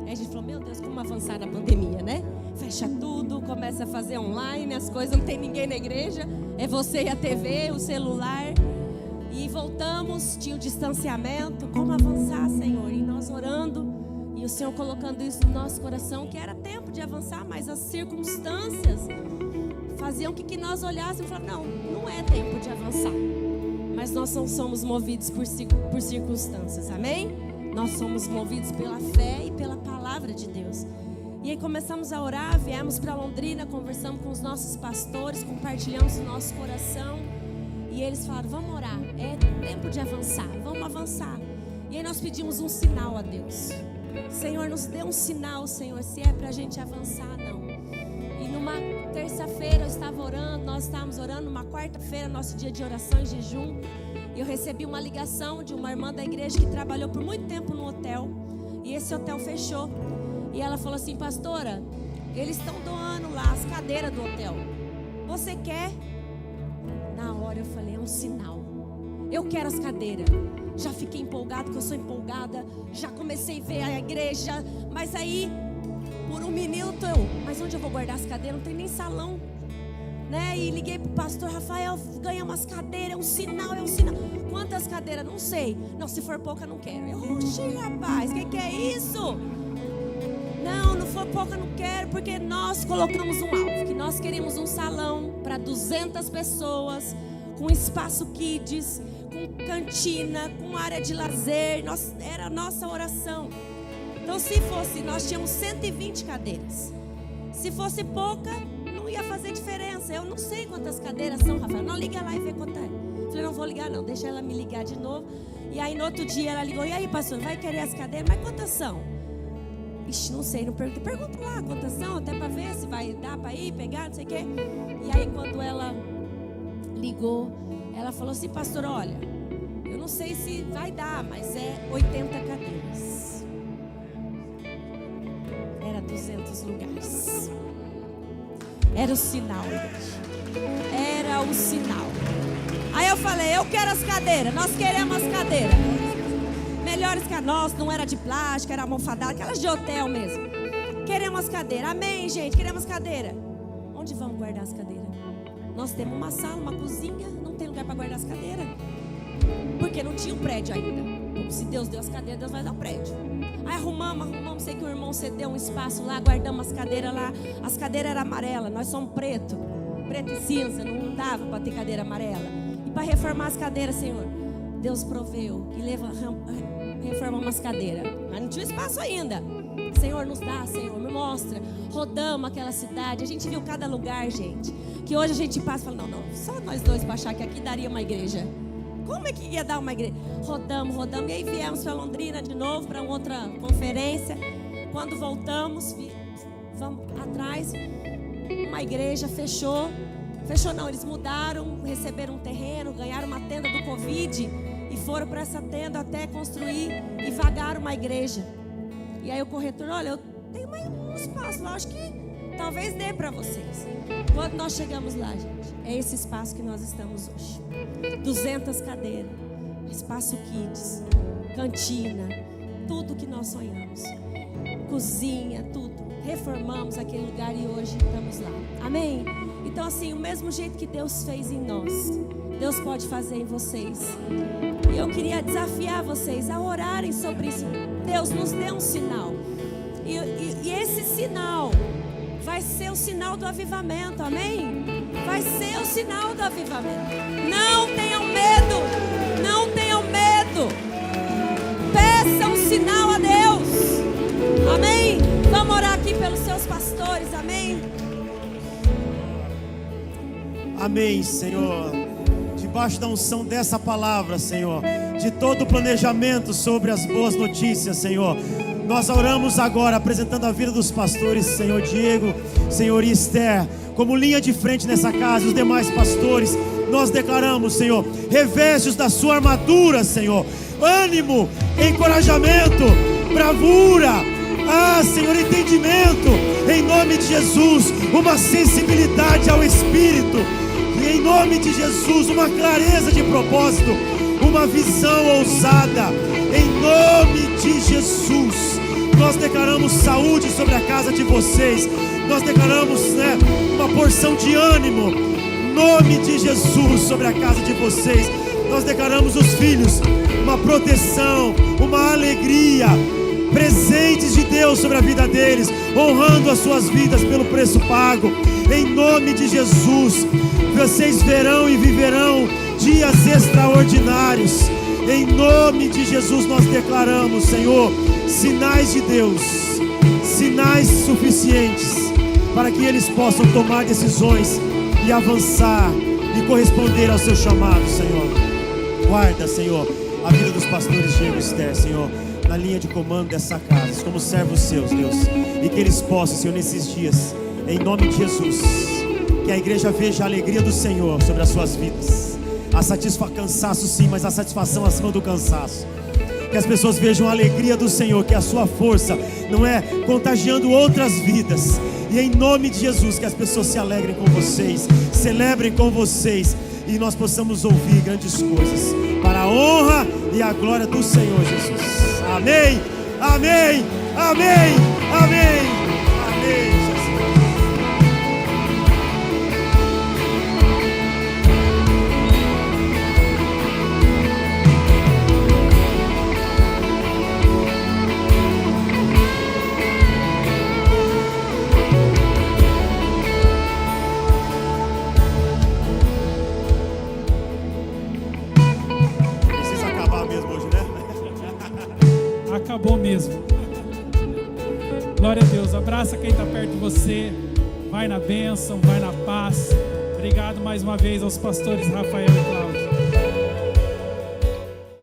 Aí a gente falou: meu Deus, como avançar na pandemia, né? Fecha tudo, começa a fazer online as coisas, não tem ninguém na igreja. É você e a TV, o celular. E voltamos, tinha o distanciamento. Como avançar, Senhor? E nós orando. E o Senhor colocando isso no nosso coração, que era tempo de avançar, mas as circunstâncias faziam que nós olhássemos e falassem: não é tempo de avançar. Mas nós não somos movidos por circunstâncias, amém? Nós somos movidos pela fé e pela palavra de Deus. E aí começamos a orar, viemos para Londrina, conversamos com os nossos pastores, compartilhamos o nosso coração. E eles falaram: vamos orar, é tempo de avançar, vamos avançar. E aí nós pedimos um sinal a Deus. Senhor, nos dê um sinal, Senhor, se é para a gente avançar, não. E numa terça-feira eu estava orando, nós estávamos orando, numa quarta-feira, nosso dia de oração e jejum. E eu recebi uma ligação de uma irmã da igreja que trabalhou por muito tempo no hotel. E esse hotel fechou. E ela falou assim: pastora, eles estão doando lá as cadeiras do hotel. Você quer? Na hora eu falei: é um sinal. Eu quero as cadeiras. Já fiquei empolgada, porque eu sou empolgada. Já comecei a ver a igreja. Mas aí, por um minuto, mas onde eu vou guardar as cadeiras? Não tem nem salão, né? E liguei pro pastor Rafael: ganhamos as cadeiras, é um sinal, é um sinal. Quantas cadeiras? Não sei. Não, se for pouca, não quero. Oxi, rapaz, que é isso? Não for pouca, não quero, porque nós colocamos um alvo, que nós queríamos um salão para 200 pessoas, com espaço kids, com cantina, com área de lazer. Era a nossa oração. Então, se fosse, nós tínhamos 120 cadeiras. Se fosse pouca, não ia fazer diferença. Eu não sei quantas cadeiras são, Rafael. Não, liga lá e vê quanto é. Eu falei: não vou ligar não, deixa ela me ligar de novo. E aí no outro dia ela ligou: e aí, pastor, vai querer as cadeiras? Mas quantas são? Ixi, não sei, não perguntei. Pergunta lá quantas são, até para ver se vai dar para ir, pegar, não sei o quê. E aí quando ela ligou, ela falou assim: pastor, olha, eu não sei se vai dar, mas é 80 cadeiras. Era 200 lugares. Era o sinal, gente. Era o sinal. Aí eu falei: eu quero as cadeiras, nós queremos as cadeiras. Melhores que a nossa, não era de plástico, era almofadada, aquelas de hotel mesmo. Queremos as cadeiras, amém, gente, queremos cadeira. Onde vamos guardar as cadeiras? Nós temos uma sala, uma cozinha, não tem lugar para guardar as cadeiras. Porque não tinha um prédio ainda. Se Deus deu as cadeiras, Deus vai dar o prédio. Aí arrumamos, sei que o irmão cedeu um espaço lá, guardamos as cadeiras lá. As cadeiras eram amarelas, nós somos preto e cinza, não dava para ter cadeira amarela. E para reformar as cadeiras, Senhor, Deus proveu e reformamos as cadeiras. Mas não tinha espaço ainda. Senhor, nos dá, Senhor, me mostra. Rodamos aquela cidade, a gente viu cada lugar, gente. Que hoje a gente passa e fala: não, só nós dois para achar que aqui daria uma igreja. Como é que ia dar uma igreja? Rodamos. E aí viemos para Londrina de novo, para outra conferência. Quando voltamos, vamos atrás, uma igreja fechou não, eles mudaram, receberam um terreno, ganharam uma tenda do Covid e foram para essa tenda até construir e vagaram uma igreja. E aí o corretor, olha, eu tenho mais um espaço lá, acho que talvez dê para vocês. Quando nós chegamos lá, gente, é esse espaço que nós estamos hoje. 200 cadeiras, espaço kids, cantina, tudo que nós sonhamos, cozinha, tudo. Reformamos aquele lugar e hoje estamos lá. Amém? Então assim, o mesmo jeito que Deus fez em nós, Deus pode fazer em vocês. E eu queria desafiar vocês a orarem sobre isso. Deus nos deu um sinal. E esse sinal vai ser o sinal do avivamento. Amém? Vai ser o sinal do avivamento. Não tenham medo. Não tenham medo. Peçam um sinal a Deus. Amém? Vamos orar aqui pelos seus pastores. Amém? Amém, Senhor. Debaixo da unção dessa palavra, Senhor, de todo o planejamento sobre as boas notícias, Senhor, nós oramos agora, apresentando a vida dos pastores, Senhor Diego, Senhor Esther, como linha de frente nessa casa, os demais pastores. Nós declaramos, Senhor, reveste-os da sua armadura, Senhor, ânimo, encorajamento, bravura, Senhor, entendimento, em nome de Jesus, uma sensibilidade ao Espírito, e em nome de Jesus, uma clareza de propósito, uma visão ousada, em nome de Jesus. Nós declaramos saúde sobre a casa de vocês, nós declaramos, uma porção de ânimo, em nome de Jesus, sobre a casa de vocês. Nós declaramos os filhos, uma proteção, uma alegria, presentes de Deus sobre a vida deles, honrando as suas vidas pelo preço pago, em nome de Jesus. Vocês verão e viverão dias extraordinários, em nome de Jesus. Nós declaramos, Senhor, sinais de Deus, sinais suficientes para que eles possam tomar decisões e avançar e corresponder ao seu chamado, Senhor. Guarda, Senhor, a vida dos pastores Diego e Esther, Senhor, na linha de comando dessa casa, como servos seus, Deus, e que eles possam, Senhor, nesses dias, em nome de Jesus, que a igreja veja a alegria do Senhor sobre as suas vidas. Cansaço sim, mas a satisfação acima do cansaço. Que as pessoas vejam a alegria do Senhor, que a sua força não é contagiando outras vidas. E em nome de Jesus, que as pessoas se alegrem com vocês, celebrem com vocês, e nós possamos ouvir grandes coisas para a honra e a glória do Senhor Jesus. Amém, amém, amém, amém, amém, Jesus. Precisa acabar mesmo hoje, né? Acabou mesmo. Glória a Deus. Abraça quem está perto de você. Vai na bênção, vai na paz. Obrigado mais uma vez aos pastores Rafael e Cláudio.